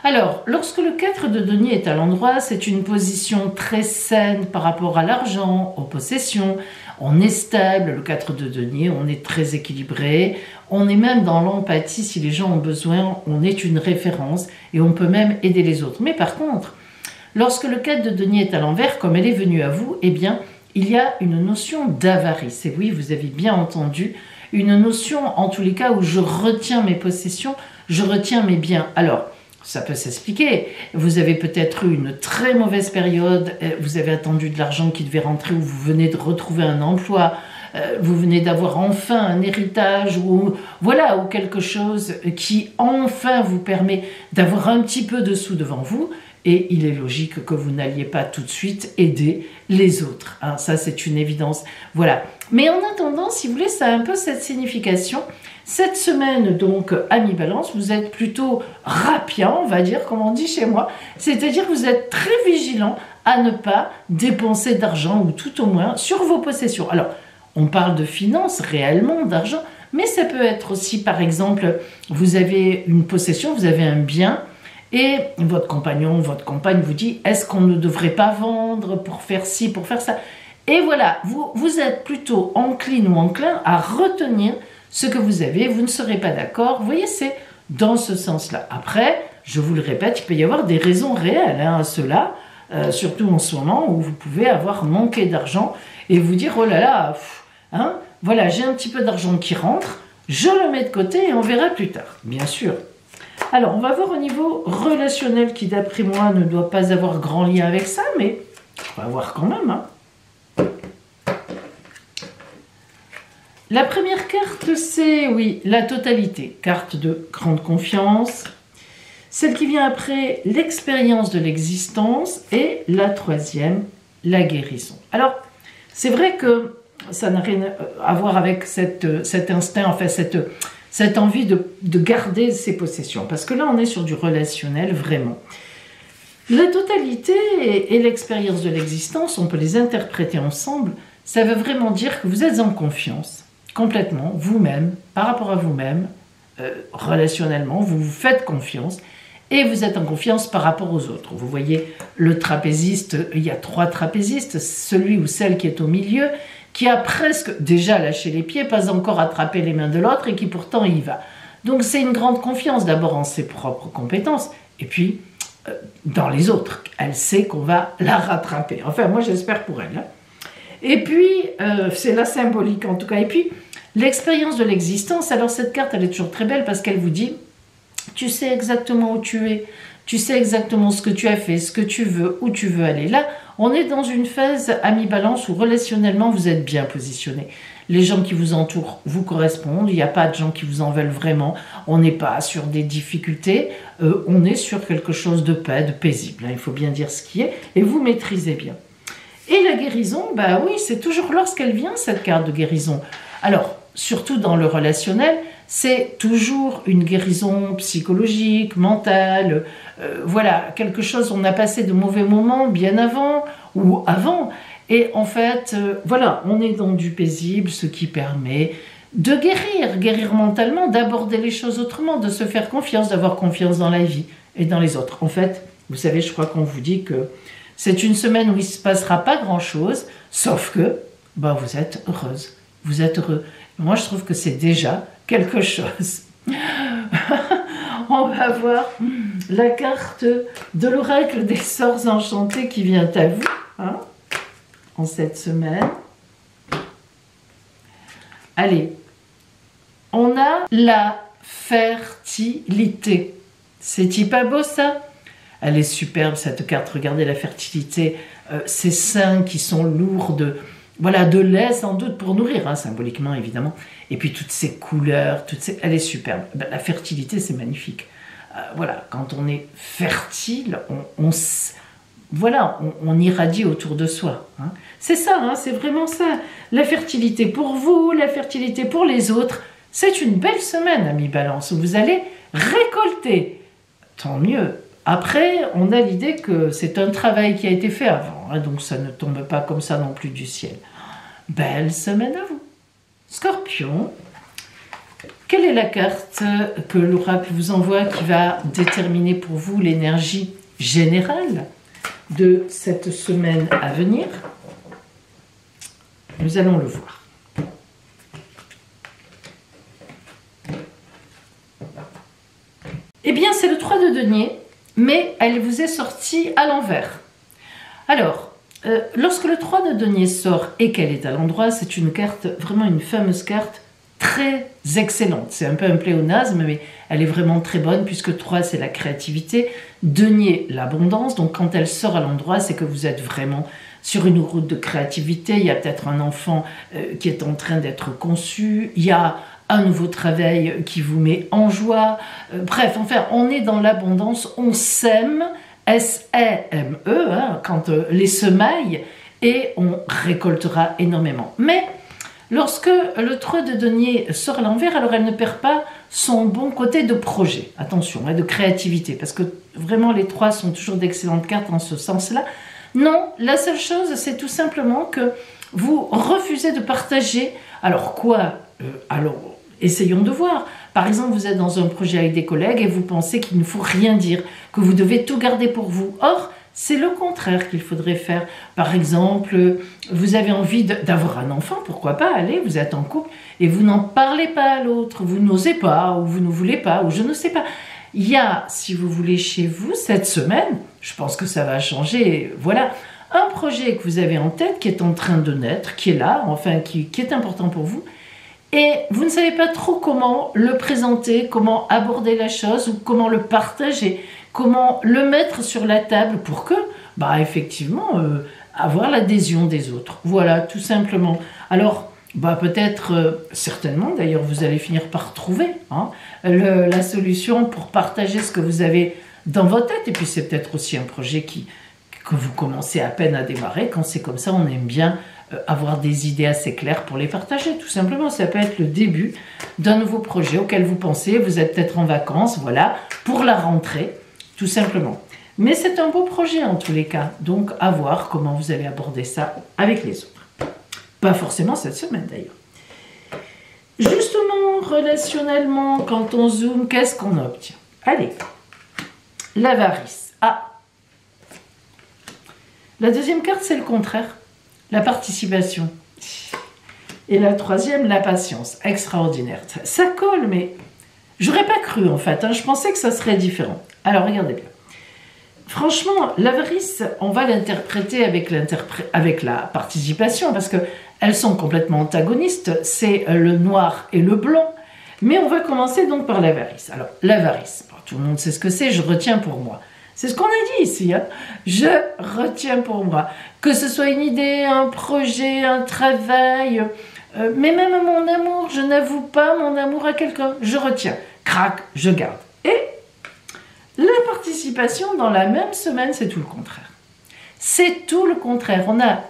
Alors, lorsque le 4 de denier est à l'endroit, c'est une position très saine par rapport à l'argent, aux possessions. On est stable, le 4 de denier, on est très équilibré. On est même dans l'empathie, si les gens ont besoin, on est une référence et on peut même aider les autres. Mais par contre, lorsque le 4 de denier est à l'envers, comme elle est venue à vous, eh bien, il y a une notion d'avarice. Et oui, vous avez bien entendu, une notion, en tous les cas, où je retiens mes possessions, je retiens mes biens. Alors, ça peut s'expliquer. Vous avez peut-être eu une très mauvaise période, vous avez attendu de l'argent qui devait rentrer ou vous venez de retrouver un emploi, vous venez d'avoir enfin un héritage ou voilà, ou quelque chose qui enfin vous permet d'avoir un petit peu de sous devant vous. Et il est logique que vous n'alliez pas tout de suite aider les autres. Hein, ça, c'est une évidence. Voilà. Mais en attendant, si vous voulez, ça a un peu cette signification. Cette semaine, donc, ami Balance, vous êtes plutôt rapiant, on va dire, comme on dit chez moi. C'est-à-dire que vous êtes très vigilant à ne pas dépenser d'argent, ou tout au moins sur vos possessions. Alors, on parle de finances, réellement, d'argent, mais ça peut être aussi, par exemple, vous avez une possession, vous avez un bien, et votre compagnon, votre compagne vous dit « Est-ce qu'on ne devrait pas vendre pour faire ci, pour faire ça ?» Et voilà, vous êtes plutôt encline ou enclin à retenir ce que vous avez, vous ne serez pas d'accord. Vous voyez, c'est dans ce sens-là. Après, je vous le répète, il peut y avoir des raisons réelles à cela, surtout en ce moment où vous pouvez avoir manqué d'argent et vous dire « Oh là là, hein, voilà, j'ai un petit peu d'argent qui rentre, je le mets de côté et on verra plus tard. » Bien sûr. Alors, on va voir au niveau relationnel qui, d'après moi, ne doit pas avoir grand lien avec ça, mais on va voir quand même. Hein. La première carte, c'est, oui, la totalité. Carte de grande confiance. Celle qui vient après, l'expérience de l'existence. Et la troisième, la guérison. Alors, c'est vrai que ça n'a rien à voir avec cet instinct, en fait, cette envie de garder ses possessions. Parce que là, on est sur du relationnel, vraiment. La totalité et l'expérience de l'existence, on peut les interpréter ensemble. Ça veut vraiment dire que vous êtes en confiance, complètement, vous-même, par rapport à vous-même, relationnellement, vous vous faites confiance. Et vous êtes en confiance par rapport aux autres. Vous voyez, le trapéziste, il y a 3 trapézistes, celui ou celle qui est au milieu, qui a presque déjà lâché les pieds, pas encore attrapé les mains de l'autre et qui pourtant y va. Donc c'est une grande confiance d'abord en ses propres compétences et puis dans les autres. Elle sait qu'on va la rattraper. Enfin, moi j'espère pour elle. Hein. Et puis, c'est la symbolique en tout cas. Et puis, l'expérience de l'existence. Alors cette carte, elle est toujours très belle parce qu'elle vous dit, tu sais exactement où tu es, tu sais exactement ce que tu as fait, ce que tu veux, où tu veux aller. Là, on est dans une phase ami-balance où relationnellement, vous êtes bien positionné. Les gens qui vous entourent vous correspondent. Il n'y a pas de gens qui vous en veulent vraiment. On n'est pas sur des difficultés. On est sur quelque chose de paix, de paisible. Hein, il faut bien dire ce qui est. Et vous maîtrisez bien. Et la guérison, bah oui, c'est toujours lorsqu'elle vient, cette carte de guérison. Alors, surtout dans le relationnel, c'est toujours une guérison psychologique, mentale, voilà, quelque chose, on a passé de mauvais moments bien avant ou avant, et en fait, voilà, on est dans du paisible, ce qui permet de guérir mentalement, d'aborder les choses autrement, de se faire confiance, d'avoir confiance dans la vie et dans les autres. En fait, vous savez, je crois qu'on vous dit que c'est une semaine où il ne se passera pas grand-chose, sauf que bah vous êtes heureuse, vous êtes heureux. Moi, je trouve que c'est déjà quelque chose. On va voir la carte de l'oracle des sorts enchantés qui vient à vous, hein, en cette semaine. Allez, on a la fertilité. C'est-il pas beau ça? Elle est superbe cette carte, regardez la fertilité, ces seins qui sont lourds voilà, de lait sans doute pour nourrir, hein, symboliquement évidemment, et puis toutes ces couleurs, elle est superbe. Ben, la fertilité c'est magnifique. Voilà, quand on est fertile, on irradie autour de soi. Hein. C'est ça, hein, c'est vraiment ça. La fertilité pour vous, la fertilité pour les autres. C'est une belle semaine, amis Balance, où vous allez récolter. Tant mieux. Après, on a l'idée que c'est un travail qui a été fait avant, hein, donc ça ne tombe pas comme ça non plus du ciel. Belle semaine à vous. Scorpion, quelle est la carte que l'oracle vous envoie qui va déterminer pour vous l'énergie générale de cette semaine à venir? Nous allons le voir. Eh bien, c'est le 3 de denier, mais elle vous est sortie à l'envers. Alors, lorsque le 3 de denier sort et qu'elle est à l'endroit, c'est une carte, vraiment une fameuse carte, très excellente. C'est un peu un pléonasme, mais elle est vraiment très bonne, puisque 3, c'est la créativité, denier, l'abondance. Donc, quand elle sort à l'endroit, c'est que vous êtes vraiment sur une route de créativité. Il y a peut-être un enfant qui est en train d'être conçu. Il y a un nouveau travail qui vous met en joie. Bref, enfin, on est dans l'abondance. On sème, S-E-M-E, hein, quand les semailles, et on récoltera énormément. Mais lorsque le 3 de denier sort à l'envers, alors elle ne perd pas son bon côté de projet. Attention, hein, de créativité, parce que vraiment les 3 sont toujours d'excellentes cartes en ce sens-là. Non, la seule chose, c'est tout simplement que vous refusez de partager. Alors quoi? Alors, essayons de voir. Par exemple, vous êtes dans un projet avec des collègues et vous pensez qu'il ne faut rien dire, que vous devez tout garder pour vous. Or, c'est le contraire qu'il faudrait faire. Par exemple, vous avez envie d'avoir un enfant, pourquoi pas? Allez, vous êtes en couple et vous n'en parlez pas à l'autre, vous n'osez pas, ou vous ne voulez pas, ou je ne sais pas. Il y a, si vous voulez, chez vous, cette semaine, je pense que ça va changer, voilà, un projet que vous avez en tête qui est en train de naître, qui est là, enfin, qui est important pour vous, et vous ne savez pas trop comment le présenter, comment aborder la chose, ou comment le partager, comment le mettre sur la table pour que, bah, effectivement, avoir l'adhésion des autres. Voilà, tout simplement. Alors, bah, peut-être, certainement, d'ailleurs, vous allez finir par trouver hein, la solution pour partager ce que vous avez dans votre tête. Et puis, c'est peut-être aussi un projet que vous commencez à peine à démarrer. Quand c'est comme ça, on aime bien avoir des idées assez claires pour les partager. Tout simplement, ça peut être le début d'un nouveau projet auquel vous pensez. Vous êtes peut-être en vacances, voilà, pour la rentrée, tout simplement. Mais c'est un beau projet en tous les cas. Donc, à voir comment vous allez aborder ça avec les autres. Pas forcément cette semaine d'ailleurs. Justement, relationnellement, quand on zoome, qu'est-ce qu'on obtient? Allez, l'avarice. Ah, la deuxième carte, c'est le contraire. La participation. Et la troisième, la patience. Extraordinaire. Ça colle, mais j'aurais pas cru en fait. Hein. Je pensais que ça serait différent. Alors, regardez bien. Franchement, l'avarice, on va l'interpréter avec la participation parce que elles sont complètement antagonistes. C'est le noir et le blanc. Mais on va commencer donc par l'avarice. Alors, l'avarice, tout le monde sait ce que c'est, je retiens pour moi. C'est ce qu'on a dit ici. Hein. Je retiens pour moi. Que ce soit une idée, un projet, un travail, mais même mon amour, je n'avoue pas mon amour à quelqu'un. Je retiens. Crac, je garde. Et la participation dans la même semaine, c'est tout le contraire. C'est tout le contraire. On a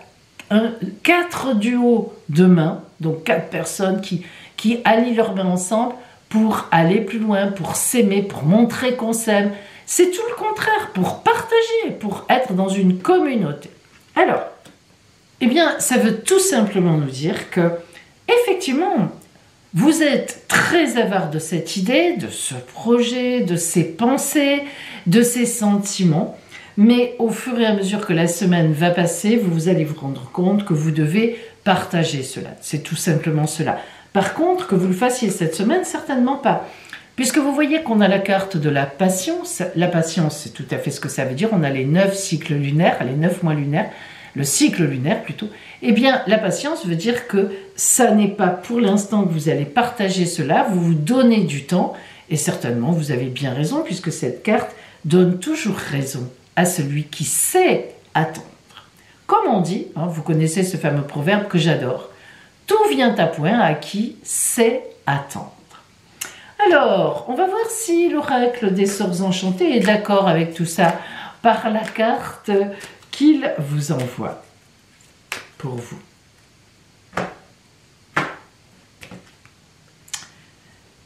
4 duos de mains, donc 4 personnes qui allient leurs mains ensemble pour aller plus loin, pour s'aimer, pour montrer qu'on s'aime. C'est tout le contraire, pour partager, pour être dans une communauté. Alors, eh bien, ça veut tout simplement nous dire que, effectivement, vous êtes très avare de cette idée, de ce projet, de ces pensées, de ces sentiments. Mais au fur et à mesure que la semaine va passer, vous allez vous rendre compte que vous devez partager cela. C'est tout simplement cela. Par contre, que vous le fassiez cette semaine, certainement pas. Puisque vous voyez qu'on a la carte de la patience. La patience, c'est tout à fait ce que ça veut dire. On a les 9 cycles lunaires, les 9 mois lunaires, le cycle lunaire plutôt. Eh bien, la patience veut dire que ça n'est pas pour l'instant que vous allez partager cela, vous vous donnez du temps, et certainement vous avez bien raison, puisque cette carte donne toujours raison à celui qui sait attendre. Comme on dit, vous connaissez ce fameux proverbe que j'adore, tout vient à point à qui sait attendre. Alors, on va voir si l'oracle des sorts enchantés est d'accord avec tout ça par la carte qu'il vous envoie pour vous.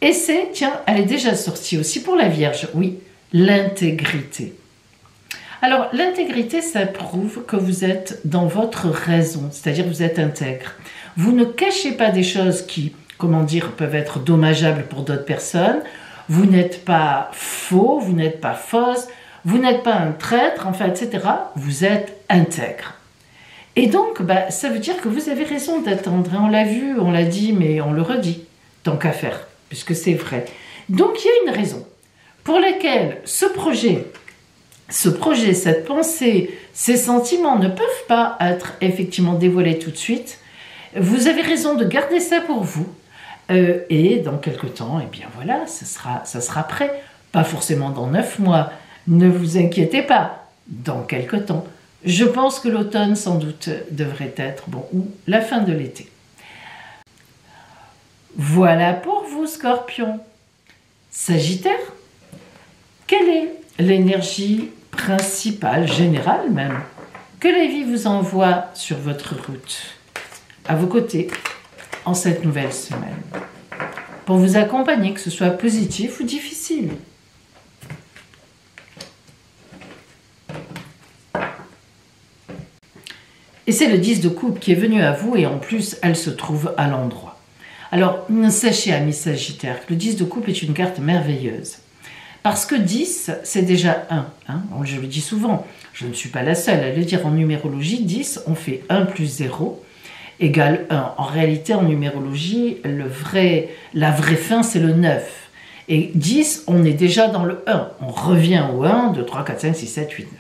Et c'est, tiens, elle est déjà sortie aussi pour la Vierge, oui, l'intégrité. Alors, l'intégrité, ça prouve que vous êtes dans votre raison, c'est-à-dire que vous êtes intègre. Vous ne cachez pas des choses qui, comment dire, peuvent être dommageables pour d'autres personnes. Vous n'êtes pas faux, vous n'êtes pas fausse, vous n'êtes pas un traître, enfin, etc. Vous êtes intègre. Et donc, ça veut dire que vous avez raison d'attendre. On l'a vu, on l'a dit, mais on le redit, tant qu'à faire, puisque c'est vrai. Donc, il y a une raison pour laquelle ce projet, cette pensée, ces sentiments ne peuvent pas être effectivement dévoilés tout de suite. Vous avez raison de garder ça pour vous. Et dans quelques temps, eh bien voilà, ça sera prêt. Pas forcément dans 9 mois, ne vous inquiétez pas, dans quelques temps. Je pense que l'automne, sans doute, devrait être, ou la fin de l'été. Voilà pour vous, Scorpion. Sagittaire, quelle est l'énergie principale, générale même, que la vie vous envoie sur votre route, à vos côtés, en cette nouvelle semaine, pour vous accompagner, que ce soit positif ou difficile. Et c'est le 10 de coupe qui est venu à vous, et en plus, elle se trouve à l'endroit. Alors, sachez, amis Sagittaires, que le 10 de coupe est une carte merveilleuse. Parce que 10, c'est déjà 1. Je le dis souvent, je ne suis pas la seule à le dire en numérologie. 10, on fait 1 plus 0 égale 1. En réalité, en numérologie, la vraie fin, c'est le 9. Et 10, on est déjà dans le 1. On revient au 1, 2, 3, 4, 5, 6, 7, 8, 9.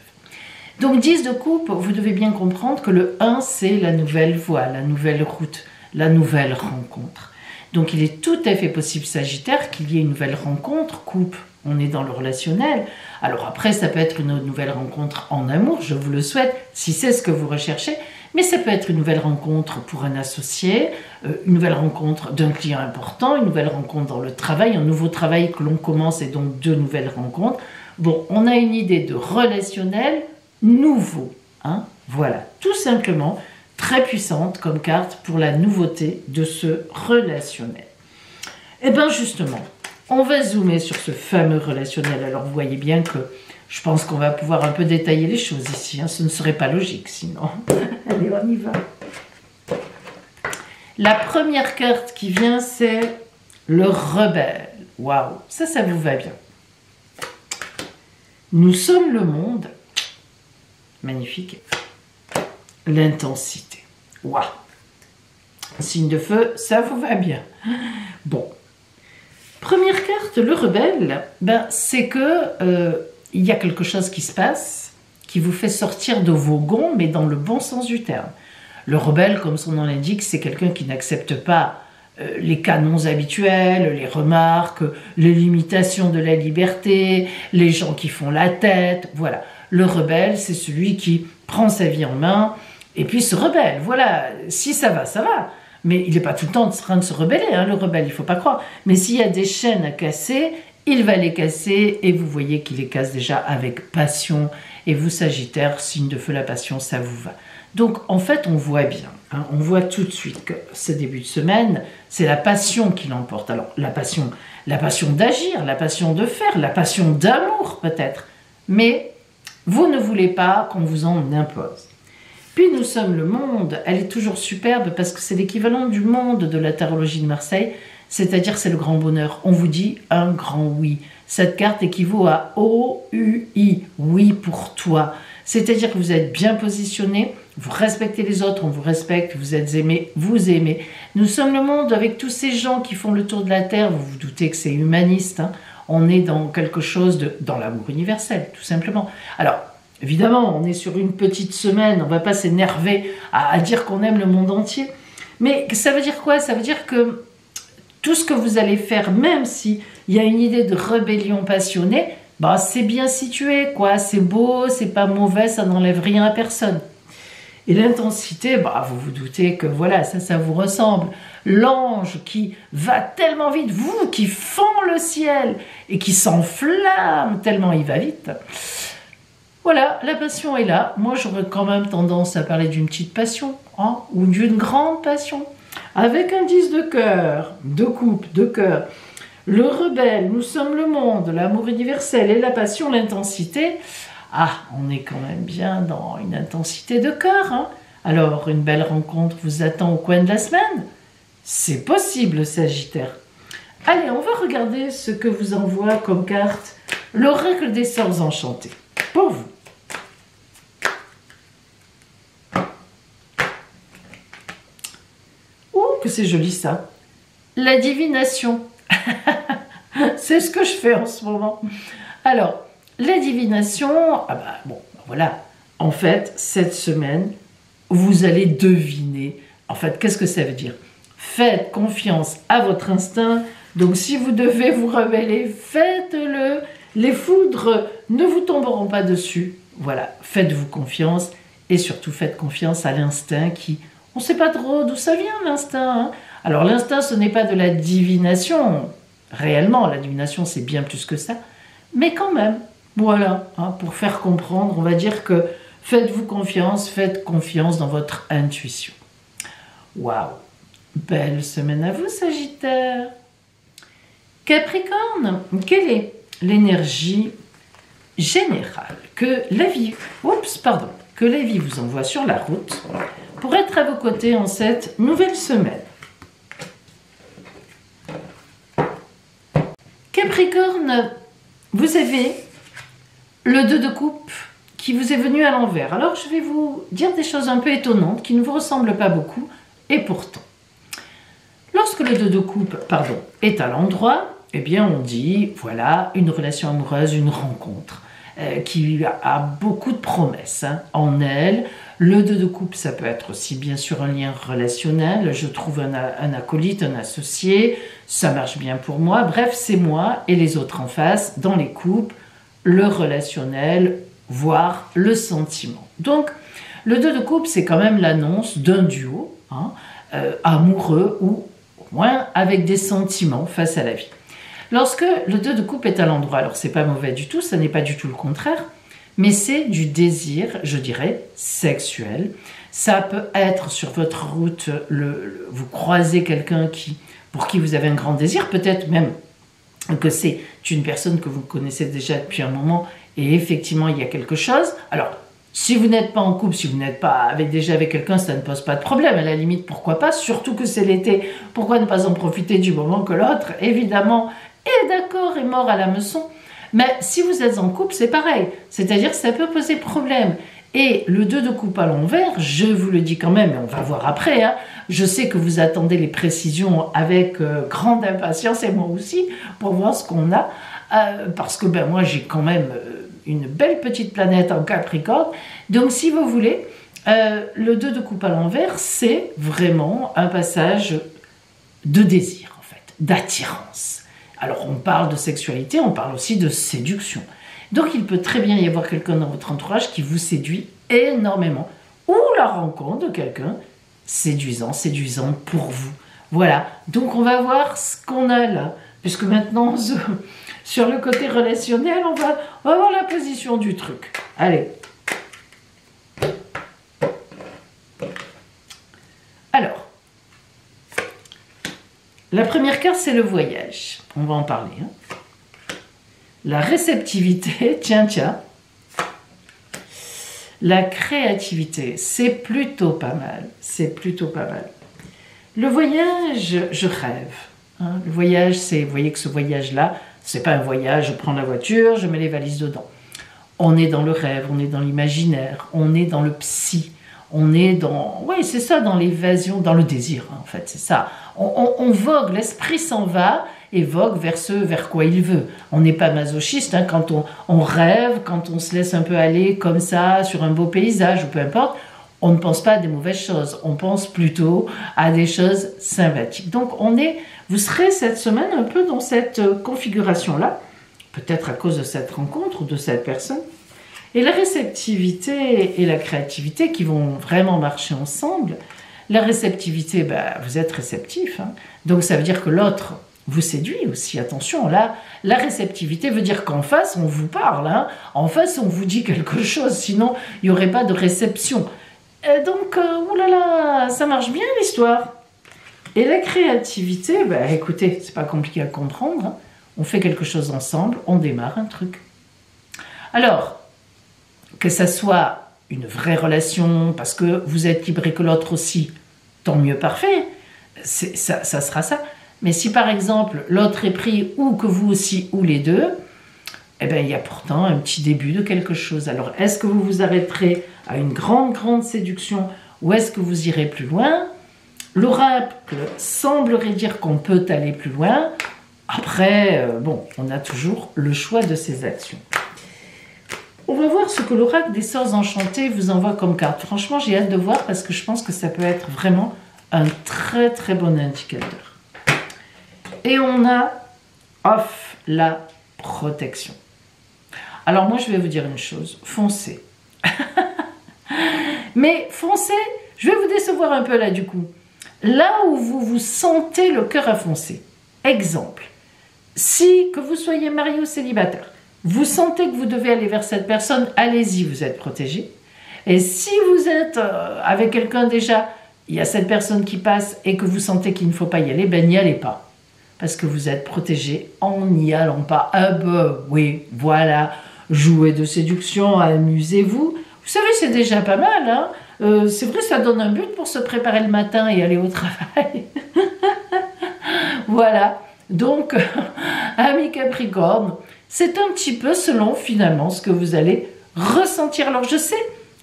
Donc 10 de coupe, vous devez bien comprendre que le 1, c'est la nouvelle voie, la nouvelle route, la nouvelle rencontre. Donc il est tout à fait possible, Sagittaire, qu'il y ait une nouvelle rencontre, coupe, on est dans le relationnel. Alors après, ça peut être une nouvelle rencontre en amour, je vous le souhaite, si c'est ce que vous recherchez, mais ça peut être une nouvelle rencontre pour un associé, une nouvelle rencontre d'un client important, une nouvelle rencontre dans le travail, un nouveau travail que l'on commence et donc 2 nouvelles rencontres. Bon, on a une idée de relationnel nouveau, voilà, tout simplement, très puissante comme carte pour la nouveauté de ce relationnel. Et bien justement, on va zoomer sur ce fameux relationnel. Alors vous voyez bien que je pense qu'on va pouvoir un peu détailler les choses ici, ce ne serait pas logique sinon. Allez, on y va. La première carte qui vient, c'est le rebelle. Waouh, ça vous va bien. Nous sommes le monde. Magnifique. L'intensité. Waouh. Signe de feu, ça vous va bien. Bon. Première carte, le rebelle, c'est que il y a quelque chose qui se passe qui vous fait sortir de vos gonds, mais dans le bon sens du terme. Le rebelle, comme son nom l'indique, c'est quelqu'un qui n'accepte pas les canons habituels, les remarques, les limitations de la liberté, les gens qui font la tête, voilà. Le rebelle, c'est celui qui prend sa vie en main et puis se rebelle. Voilà, si ça va, ça va. Mais il n'est pas tout le temps en train de se rebeller, le rebelle, il ne faut pas croire. Mais s'il y a des chaînes à casser, il va les casser et vous voyez qu'il les casse déjà avec passion. Et vous, Sagittaire, signe de feu, la passion, ça vous va. Donc, en fait, on voit bien, on voit tout de suite que ce début de semaine, c'est la passion qui l'emporte. Alors, la passion d'agir, la passion de faire, la passion d'amour peut-être. Mais vous ne voulez pas qu'on vous en impose. Puis nous sommes le monde, elle est toujours superbe parce que c'est l'équivalent du monde de la tarologie de Marseille, c'est-à-dire c'est le grand bonheur. On vous dit un grand oui. Cette carte équivaut à OUI, oui pour toi. C'est-à-dire que vous êtes bien positionné, vous respectez les autres, on vous respecte, vous êtes aimé, vous aimez. Nous sommes le monde avec tous ces gens qui font le tour de la Terre, vous vous doutez que c'est humaniste, hein. On est dans quelque chose dans l'amour universel, tout simplement. Alors, évidemment, on est sur une petite semaine, on ne va pas s'énerver à dire qu'on aime le monde entier. Mais ça veut dire quoi? Ça veut dire que tout ce que vous allez faire, même s'il y a une idée de rébellion passionnée, bah, c'est bien situé, quoi. C'est beau, c'est pas mauvais, ça n'enlève rien à personne. Et l'intensité, bah, vous vous doutez que voilà, ça vous ressemble. L'ange qui va tellement vite, vous qui fend le ciel et qui s'enflamme tellement il va vite. Voilà, la passion est là. Moi, j'aurais quand même tendance à parler d'une petite passion, hein, ou d'une grande passion. Avec un 10 de cœur, de coupe, de cœur. Le rebelle, nous sommes le monde, l'amour universel et la passion, l'intensité. Ah, on est quand même bien dans une intensité de cœur, hein. Alors, une belle rencontre vous attend au coin de la semaine? C'est possible, Sagittaire. Allez, on va regarder ce que vous envoie comme carte l'oracle des sorts enchantés. Pour vous. Ouh, que c'est joli ça. La divination. C'est ce que je fais en ce moment. Alors, la divination, ah bah, bon, voilà. En fait, cette semaine, vous allez deviner. En fait, qu'est-ce que ça veut dire? Faites confiance à votre instinct. Donc, si vous devez vous rebeller, faites-le. Les foudres ne vous tomberont pas dessus. Voilà, faites-vous confiance. Et surtout, faites confiance à l'instinct qui... On ne sait pas trop d'où ça vient, l'instinct, hein. Alors, l'instinct, ce n'est pas de la divination. Réellement, la divination, c'est bien plus que ça. Mais quand même, voilà, hein, pour faire comprendre, on va dire que faites-vous confiance, faites confiance dans votre intuition. Waouh! Belle semaine à vous, Sagittaire. Capricorne, quelle est l'énergie générale que la vie, que la vie vous envoie sur la route pour être à vos côtés en cette nouvelle semaine? Capricorne, vous avez le 2 de coupe qui vous est venu à l'envers. Alors, je vais vous dire des choses un peu étonnantes qui ne vous ressemblent pas beaucoup, et pourtant. Lorsque le 2 de coupe, est à l'endroit, eh bien, on dit, voilà, une relation amoureuse, une rencontre qui a beaucoup de promesses, hein, en elle. Le 2 de coupe, ça peut être aussi bien sûr un lien relationnel. Je trouve un acolyte, un associé, ça marche bien pour moi. Bref, c'est moi et les autres en face, dans les couples, le relationnel, voire le sentiment. Donc, le 2 de coupe, c'est quand même l'annonce d'un duo, hein, amoureux ou au moins avec des sentiments face à la vie. Lorsque le 2 de coupe est à l'endroit, alors c'est pas mauvais du tout, ça n'est pas du tout le contraire, mais c'est du désir, je dirais, sexuel. Ça peut être sur votre route, vous croisez quelqu'un pour qui vous avez un grand désir, peut-être même que c'est une personne que vous connaissez déjà depuis un moment, et effectivement il y a quelque chose. Alors, si vous n'êtes pas en couple, si vous n'êtes pas déjà avec quelqu'un, ça ne pose pas de problème. À la limite, pourquoi pas? Surtout que c'est l'été, pourquoi ne pas en profiter du moment que l'autre, évidemment, est d'accord, est mort à l'hameçon. Mais si vous êtes en couple, c'est pareil. C'est-à-dire que ça peut poser problème. Et le 2 de coupe à l'envers, je vous le dis quand même, et on va voir après, hein, je sais que vous attendez les précisions avec grande impatience, et moi aussi, pour voir ce qu'on a, parce que moi j'ai quand même une belle petite planète en Capricorne. Donc si vous voulez, le 2 de coupe à l'envers, c'est vraiment un passage de désir, en fait, d'attirance. Alors on parle de sexualité, on parle aussi de séduction. Donc il peut très bien y avoir quelqu'un dans votre entourage qui vous séduit énormément. Ou la rencontre de quelqu'un séduisante pour vous. Voilà, donc on va voir ce qu'on a là. Puisque maintenant, sur le côté relationnel, on va voir la position du truc. Allez. Alors, la première carte, c'est le voyage. On va en parler, hein. La réceptivité, tiens. La créativité, c'est plutôt pas mal. C'est plutôt pas mal. Le voyage, je rêve. Hein. Le voyage, vous voyez que ce voyage-là, C'est pas un voyage, je prends la voiture, je mets les valises dedans. On est dans le rêve, on est dans l'imaginaire, on est dans le psy, on est dans... Oui, c'est ça, dans l'évasion, dans le désir, hein, en fait, c'est ça. On vogue, l'esprit s'en va et vogue vers ce vers quoi il veut. On n'est pas masochiste, hein, quand on rêve, quand on se laisse un peu aller comme ça, sur un beau paysage, ou peu importe, on ne pense pas à des mauvaises choses, on pense plutôt à des choses sympathiques. Donc vous serez cette semaine un peu dans cette configuration-là, peut-être à cause de cette rencontre ou de cette personne. Et la réceptivité et la créativité qui vont vraiment marcher ensemble. La réceptivité, vous êtes réceptif, hein. Donc ça veut dire que l'autre vous séduit aussi, attention, là, la réceptivité veut dire qu'en face, on vous parle, hein. En face, on vous dit quelque chose, sinon, il n'y aurait pas de réception. Et donc, oulala, ça marche bien l'histoire. Et la créativité, écoutez, c'est pas compliqué à comprendre, hein. On fait quelque chose ensemble, on démarre un truc. Alors, que ça soit une vraie relation, parce que vous êtes libre et que l'autre aussi, tant mieux, parfait, ça sera ça. Mais si par exemple l'autre est pris ou que vous aussi ou les deux, il y a pourtant un petit début de quelque chose. Alors est-ce que vous vous arrêterez à une grande séduction ou est-ce que vous irez plus loin? L'oracle semblerait dire qu'on peut aller plus loin. Après, on a toujours le choix de ses actions. On va voir ce que l'oracle des Sorts Enchantés vous envoie comme carte. Franchement, j'ai hâte de voir parce que je pense que ça peut être vraiment un très bon indicateur. Et on a off la protection. Alors moi, je vais vous dire une chose, foncez. Mais foncez, je vais vous décevoir un peu là du coup. Là où vous vous sentez le cœur à foncer. Exemple, que vous soyez marié ou célibataire, vous sentez que vous devez aller vers cette personne, allez-y, vous êtes protégé. Et si vous êtes avec quelqu'un déjà, il y a cette personne qui passe et que vous sentez qu'il ne faut pas y aller, n'y allez pas. Parce que vous êtes protégé en n'y allant pas. Oui, voilà, jouez de séduction, amusez-vous. Vous savez, c'est déjà pas mal, hein. C'est vrai, ça donne un but pour se préparer le matin et aller au travail. Voilà, donc, amis Capricorne, c'est un petit peu selon finalement ce que vous allez ressentir. Alors je sais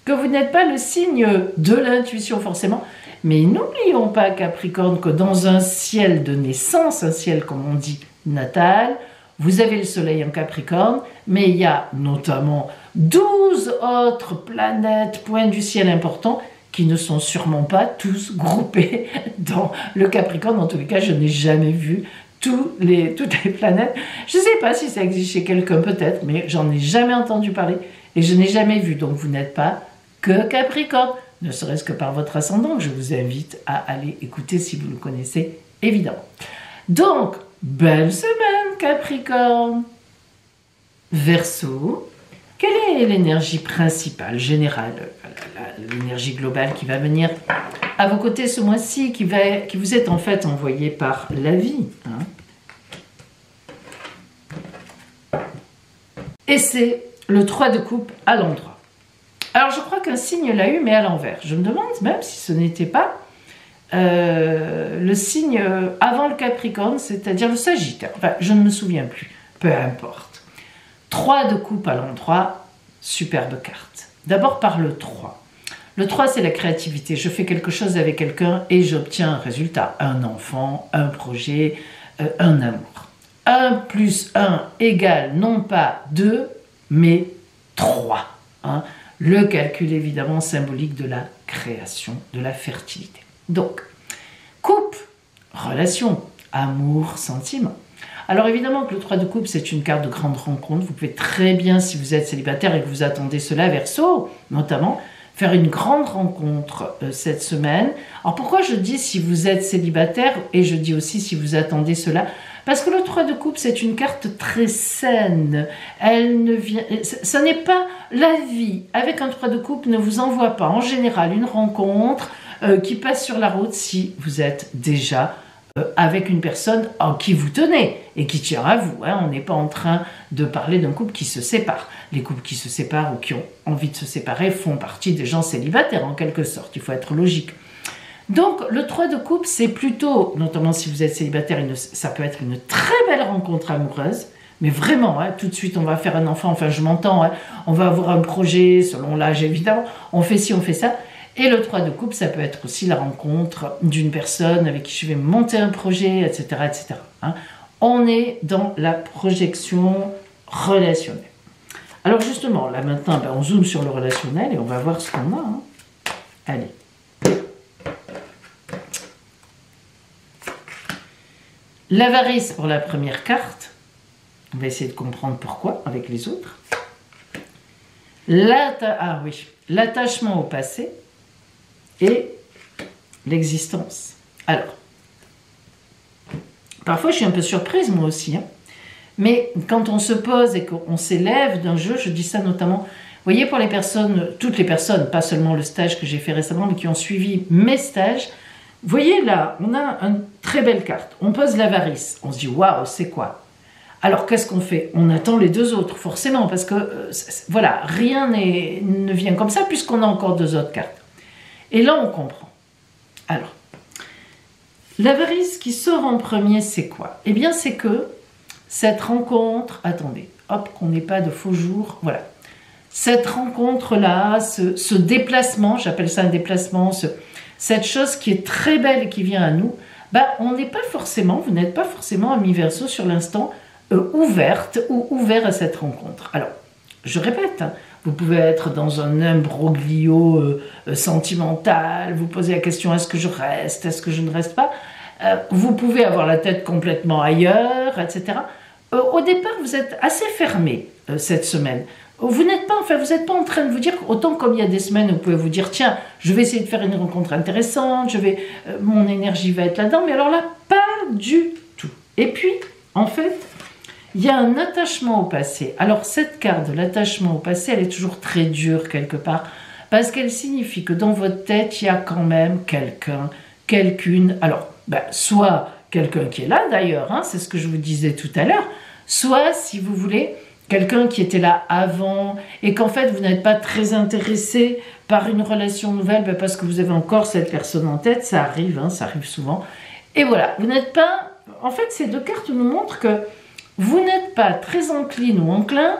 que vous n'êtes pas le signe de l'intuition forcément, mais n'oublions pas Capricorne que dans un ciel de naissance, un ciel comme on dit natal, vous avez le soleil en Capricorne, mais il y a notamment 12 autres planètes, points du ciel importants, qui ne sont sûrement pas tous groupés dans le Capricorne. En tous les cas, je n'ai jamais vu toutes les planètes. Je ne sais pas si ça existe chez quelqu'un peut-être, mais j'en ai jamais entendu parler et je n'ai jamais vu. Donc vous n'êtes pas que Capricorne, ne serait-ce que par votre ascendant, que je vous invite à aller écouter si vous le connaissez, évidemment. Donc, belle semaine Capricorne. Verseau, quelle est l'énergie principale, générale, l'énergie globale qui va venir à vos côtés ce mois-ci, qui vous est en fait envoyée par la vie, hein? Et c'est le 3 de coupe à l'endroit. Alors je crois qu'un signe l'a eu, mais à l'envers. Je me demande même si ce n'était pas le signe avant le Capricorne, c'est-à-dire le Sagittaire. Enfin, je ne me souviens plus, peu importe. 3 de coupe à l'endroit, superbe carte. D'abord par le 3. Le 3, c'est la créativité. Je fais quelque chose avec quelqu'un et j'obtiens un résultat. Un enfant, un projet, un amour. 1 plus 1 égale non pas 2, mais 3. Hein. Le calcul évidemment symbolique de la création, de la fertilité. Donc, coupe, relation, amour, sentiment. Alors évidemment que le 3 de coupe, c'est une carte de grande rencontre. Vous pouvez très bien, si vous êtes célibataire et que vous attendez cela, Verseau, notamment, faire une grande rencontre cette semaine. Alors pourquoi je dis si vous êtes célibataire et je dis aussi si vous attendez cela? Parce que le 3 de coupe, c'est une carte très saine. Elle ne vient, ce n'est pas la vie. Avec un 3 de coupe, ne vous envoie pas en général une rencontre qui passe sur la route si vous êtes déjà avec une personne en qui vous tenez et qui tient à vous. Hein. On n'est pas en train de parler d'un couple qui se sépare. Les couples qui se séparent ou qui ont envie de se séparer font partie des gens célibataires en quelque sorte. Il faut être logique. Donc le 3 de coupe, c'est plutôt, notamment si vous êtes célibataire, ça peut être une très belle rencontre amoureuse, Mais vraiment, hein, tout de suite, on va faire un enfant, enfin je m'entends, hein, on va avoir un projet, selon l'âge évidemment, on fait ci, on fait ça. Et le 3 de coupe, ça peut être aussi la rencontre d'une personne avec qui je vais monter un projet, etc. etc. Hein. On est dans la projection relationnelle. Alors justement, là maintenant, on zoome sur le relationnel et on va voir ce qu'on a. Hein. Allez. L'avarice pour la première carte. On va essayer de comprendre pourquoi avec les autres. L'attachement au passé et l'existence. Alors, parfois je suis un peu surprise moi aussi, hein, mais quand on se pose et qu'on s'élève d'un jeu, je dis ça notamment, vous voyez, pour les personnes, toutes les personnes, pas seulement le stage que j'ai fait récemment, mais qui ont suivi mes stages, vous voyez là, on a une très belle carte, on pose l'avarice, on se dit waouh, c'est quoi? Alors qu'est-ce qu'on fait? On attend les deux autres, forcément, parce que voilà, rien ne vient comme ça puisqu'on a encore deux autres cartes. Et là, on comprend. Alors, l'avarice qui sort en premier, c'est quoi? Eh bien, c'est que cette rencontre, attendez, hop, qu'on n'ait pas de faux jours, voilà. Cette rencontre-là, ce déplacement, j'appelle ça un déplacement, cette chose qui est très belle et qui vient à nous, on n'est pas forcément, vous n'êtes pas forcément à mi-verso sur l'instant ouverte ou ouvert à cette rencontre. Alors, je répète, hein, vous pouvez être dans un imbroglio sentimental, vous posez la question est-ce que je reste, est-ce que je ne reste pas, vous pouvez avoir la tête complètement ailleurs, etc. Au départ, vous êtes assez fermé cette semaine. Vous n'êtes pas, enfin, vous n'êtes pas en train de vous dire, autant comme il y a des semaines, vous pouvez vous dire tiens, je vais essayer de faire une rencontre intéressante, mon énergie va être là-dedans, mais alors là, pas du tout. Et puis, en fait, il y a un attachement au passé. Alors cette carte de l'attachement au passé, elle est toujours très dure quelque part, parce qu'elle signifie que dans votre tête, il y a quand même quelqu'un, quelqu'une, alors, soit quelqu'un qui est là d'ailleurs, hein, c'est ce que je vous disais tout à l'heure, soit, si vous voulez, quelqu'un qui était là avant, et qu'en fait, vous n'êtes pas très intéressé par une relation nouvelle, parce que vous avez encore cette personne en tête, ça arrive souvent, et voilà, vous n'êtes pas, en fait, ces deux cartes nous montrent que vous n'êtes pas très encline ou enclin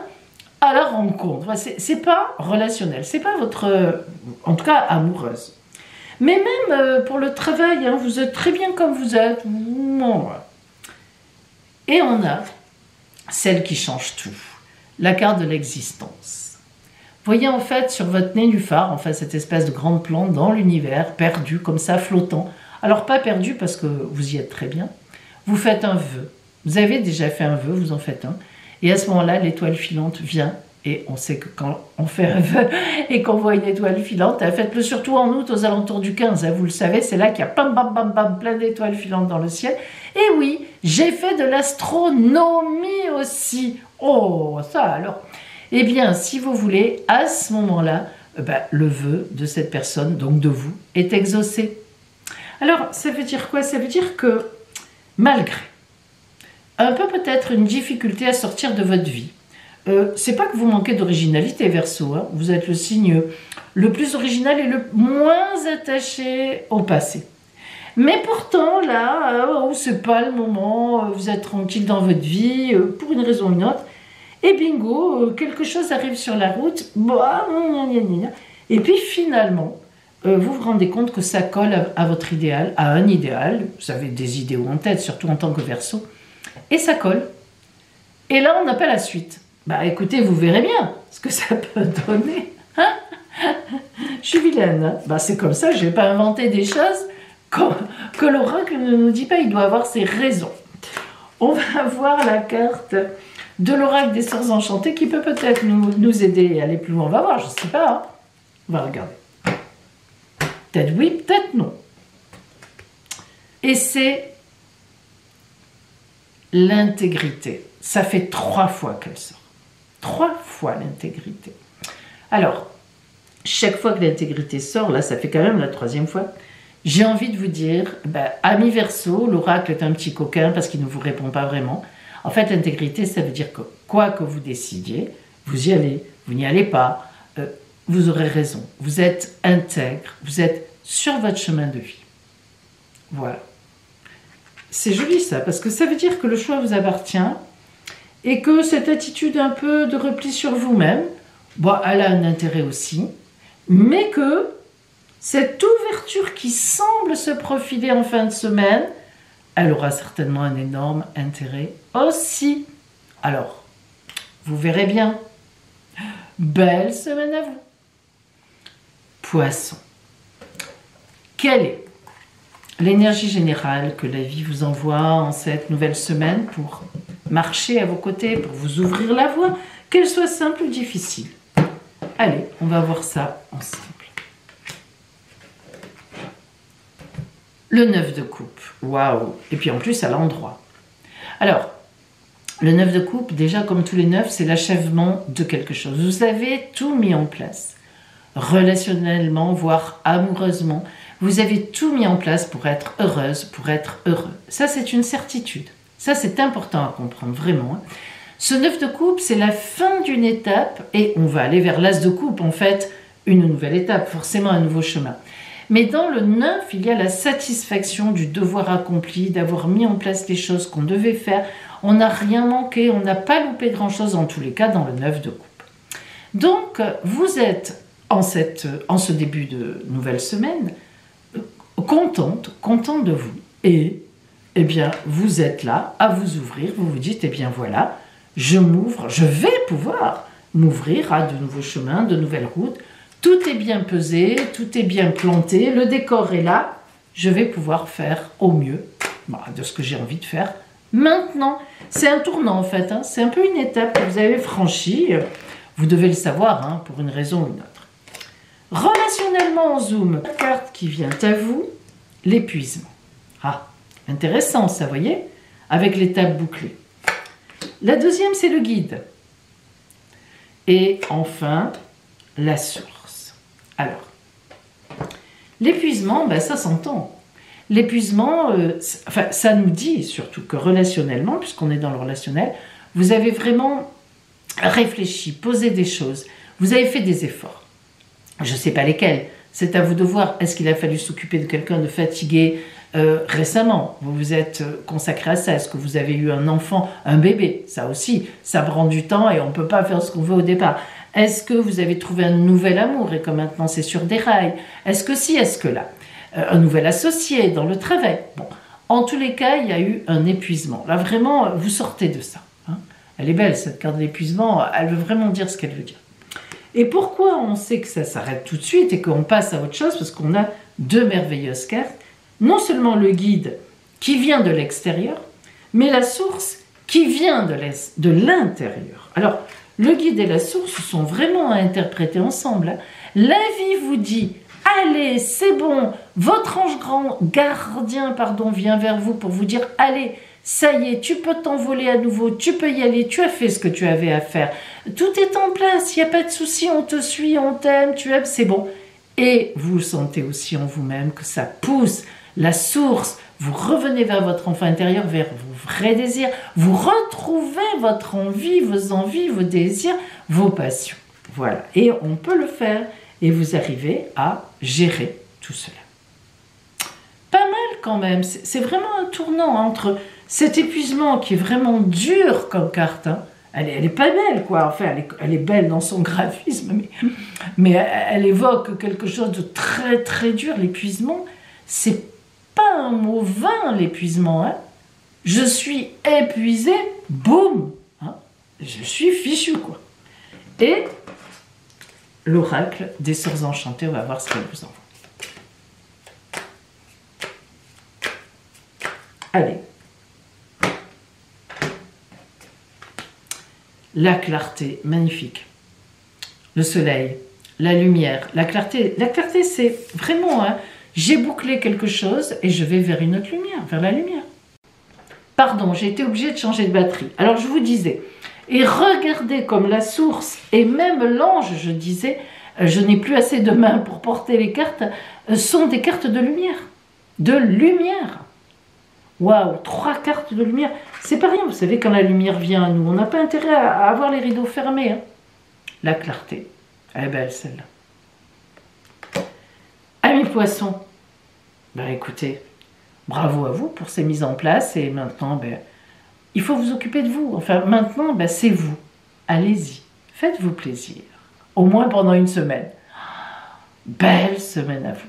à la rencontre. C'est pas relationnel, c'est pas votre, en tout cas, amoureuse. Mais même pour le travail, hein, vous êtes très bien comme vous êtes. Et on a celle qui change tout, la carte de l'existence. Vous voyez en fait sur votre nénuphar, en fait cette espèce de grande plante dans l'univers, perdue comme ça, flottant. Alors pas perdue parce que vous y êtes très bien. Vous faites un vœu. Vous avez déjà fait un vœu, vous en faites un. Et à ce moment-là, l'étoile filante vient. Et on sait que quand on fait un vœu et qu'on voit une étoile filante, faites-le surtout en août aux alentours du 15. Hein, vous le savez, c'est là qu'il y a bam, bam, bam, bam, plein d'étoiles filantes dans le ciel. Et oui, j'ai fait de l'astronomie aussi. Oh, ça alors. Eh bien, si vous voulez, à ce moment-là, le vœu de cette personne, donc de vous, est exaucé. Alors, ça veut dire quoi? Ça veut dire que, malgré un peu peut-être une difficulté à sortir de votre vie, c'est pas que vous manquez d'originalité, Verseau, hein, vous êtes le signe le plus original et le moins attaché au passé. Mais pourtant, là, c'est pas le moment, vous êtes tranquille dans votre vie, pour une raison ou une autre, et bingo, quelque chose arrive sur la route, et puis finalement, vous vous rendez compte que ça colle à votre idéal, à un idéal, vous avez des idéaux en tête, surtout en tant que Verseau, et ça colle. Et là, on n'a pas la suite. Écoutez, vous verrez bien ce que ça peut donner. Hein? Je suis vilaine. Hein? C'est comme ça, je ne vais pas inventer des choses que l'oracle ne nous dit pas. Il doit avoir ses raisons. On va voir la carte de l'oracle des Sœurs Enchantées qui peut peut-être nous aider à aller plus loin. On va voir, je ne sais pas. Hein? On va regarder. Peut-être oui, peut-être non. Et c'est l'intégrité. Ça fait 3 fois qu'elle sort. 3 fois l'intégrité. Alors, chaque fois que l'intégrité sort, là, ça fait quand même la 3e fois, j'ai envie de vous dire, ami Verseau, l'oracle est un petit coquin parce qu'il ne vous répond pas vraiment. En fait, l'intégrité, ça veut dire que quoi que vous décidiez, vous y allez, vous n'y allez pas, vous aurez raison. Vous êtes intègre, vous êtes sur votre chemin de vie. Voilà. C'est joli ça, parce que ça veut dire que le choix vous appartient et que cette attitude un peu de repli sur vous-même, bon, elle a un intérêt aussi, mais que cette ouverture qui semble se profiler en fin de semaine, elle aura certainement un énorme intérêt aussi. Alors, vous verrez bien. Belle semaine à vous. Poisson. Quelle est l'énergie générale que la vie vous envoie en cette nouvelle semaine pour marcher à vos côtés, pour vous ouvrir la voie, qu'elle soit simple ou difficile? Allez, on va voir ça ensemble. Le 9 de coupe. Waouh! Et puis en plus à l'endroit. Alors, le 9 de coupe, déjà comme tous les 9, c'est l'achèvement de quelque chose. Vous avez tout mis en place. Relationnellement, voire amoureusement. Vous avez tout mis en place pour être heureuse, pour être heureux. Ça, c'est une certitude. Ça, c'est important à comprendre, vraiment. Ce 9 de coupe, c'est la fin d'une étape et on va aller vers l'as de coupe, en fait, une nouvelle étape, forcément un nouveau chemin. Mais dans le 9, il y a la satisfaction du devoir accompli, d'avoir mis en place les choses qu'on devait faire. On n'a rien manqué, on n'a pas loupé grand-chose, en tous les cas, dans le 9 de coupe. Donc, vous êtes, en ce début de nouvelle semaine, contente de vous. Et, eh bien, vous êtes là à vous ouvrir, vous vous dites, eh bien voilà, je m'ouvre, je vais pouvoir m'ouvrir à de nouveaux chemins, de nouvelles routes. Tout est bien pesé, tout est bien planté, le décor est là. Je vais pouvoir faire au mieux de ce que j'ai envie de faire maintenant. C'est un tournant en fait, hein. C'est un peu une étape que vous avez franchie. Vous devez le savoir, hein, pour une raison ou une autre. Relationnellement, on zoome. La carte qui vient à vous, l'épuisement. Ah, intéressant ça, voyez, avec l'étape bouclée. La deuxième, c'est le guide. Et enfin, la source. Alors, l'épuisement, ça s'entend. L'épuisement, ça nous dit surtout que relationnellement, puisqu'on est dans le relationnel, vous avez vraiment réfléchi, posé des choses, vous avez fait des efforts. Je ne sais pas lesquels, c'est à vous de voir. Est-ce qu'il a fallu s'occuper de quelqu'un de fatigué récemment? Vous vous êtes consacré à ça. Est-ce que vous avez eu un enfant, un bébé? Ça aussi, ça prend du temps et on ne peut pas faire ce qu'on veut au départ. Est-ce que vous avez trouvé un nouvel amour et que maintenant c'est sur des rails? Est-ce que si, est-ce que là? Un nouvel associé dans le travail? Bon, en tous les cas, il y a eu un épuisement. Là, vraiment, vous sortez de ça. Hein. Elle est belle, cette carte de l'épuisement. Elle veut vraiment dire ce qu'elle veut dire. Et pourquoi on sait que ça s'arrête tout de suite et qu'on passe à autre chose? Parce qu'on a deux merveilleuses cartes. Non seulement le guide qui vient de l'extérieur, mais la source qui vient de l'intérieur. Alors, le guide et la source sont vraiment à interpréter ensemble. Hein. La vie vous dit, allez, c'est bon, votre ange gardien vient vers vous pour vous dire, allez, ça y est, tu peux t'envoler à nouveau, tu peux y aller, tu as fait ce que tu avais à faire. Tout est en place, il n'y a pas de souci, on te suit, on t'aime, tu aimes, c'est bon. Et vous sentez aussi en vous-même que ça pousse, la source, vous revenez vers votre enfant intérieur, vers vos vrais désirs, vous retrouvez votre envie, vos désirs, vos passions. Voilà, et on peut le faire, et vous arrivez à gérer tout cela. Pas mal quand même, c'est vraiment un tournant entre cet épuisement qui est vraiment dur comme carte, hein. Elle est pas belle, quoi. Enfin, elle est belle dans son graphisme, mais elle évoque quelque chose de très très dur. L'épuisement, c'est pas un mot vain, l'épuisement. Hein. Je suis épuisé, boum, hein. Je suis fichu, quoi. Et l'oracle des sœurs enchantées, on va voir ce qu'elle vous envoie. Allez. La clarté, magnifique. Le soleil, la lumière, la clarté. La clarté, c'est vraiment, hein, j'ai bouclé quelque chose et je vais vers une autre lumière, vers la lumière. Pardon, j'ai été obligée de changer de batterie. Alors, je vous disais, et regardez comme la source et même l'ange, je disais, je n'ai plus assez de mains pour porter les cartes, sont des cartes de lumière. De lumière. Waouh, 3 cartes de lumière. C'est pas rien, vous savez, quand la lumière vient à nous, on n'a pas intérêt à avoir les rideaux fermés. Hein. La clarté. Elle est belle, celle-là. Amis poissons, écoutez, bravo à vous pour ces mises en place. Et maintenant, il faut vous occuper de vous. Enfin, maintenant, ben, c'est vous. Allez-y, faites-vous plaisir. Au moins pendant une semaine. Belle semaine à vous.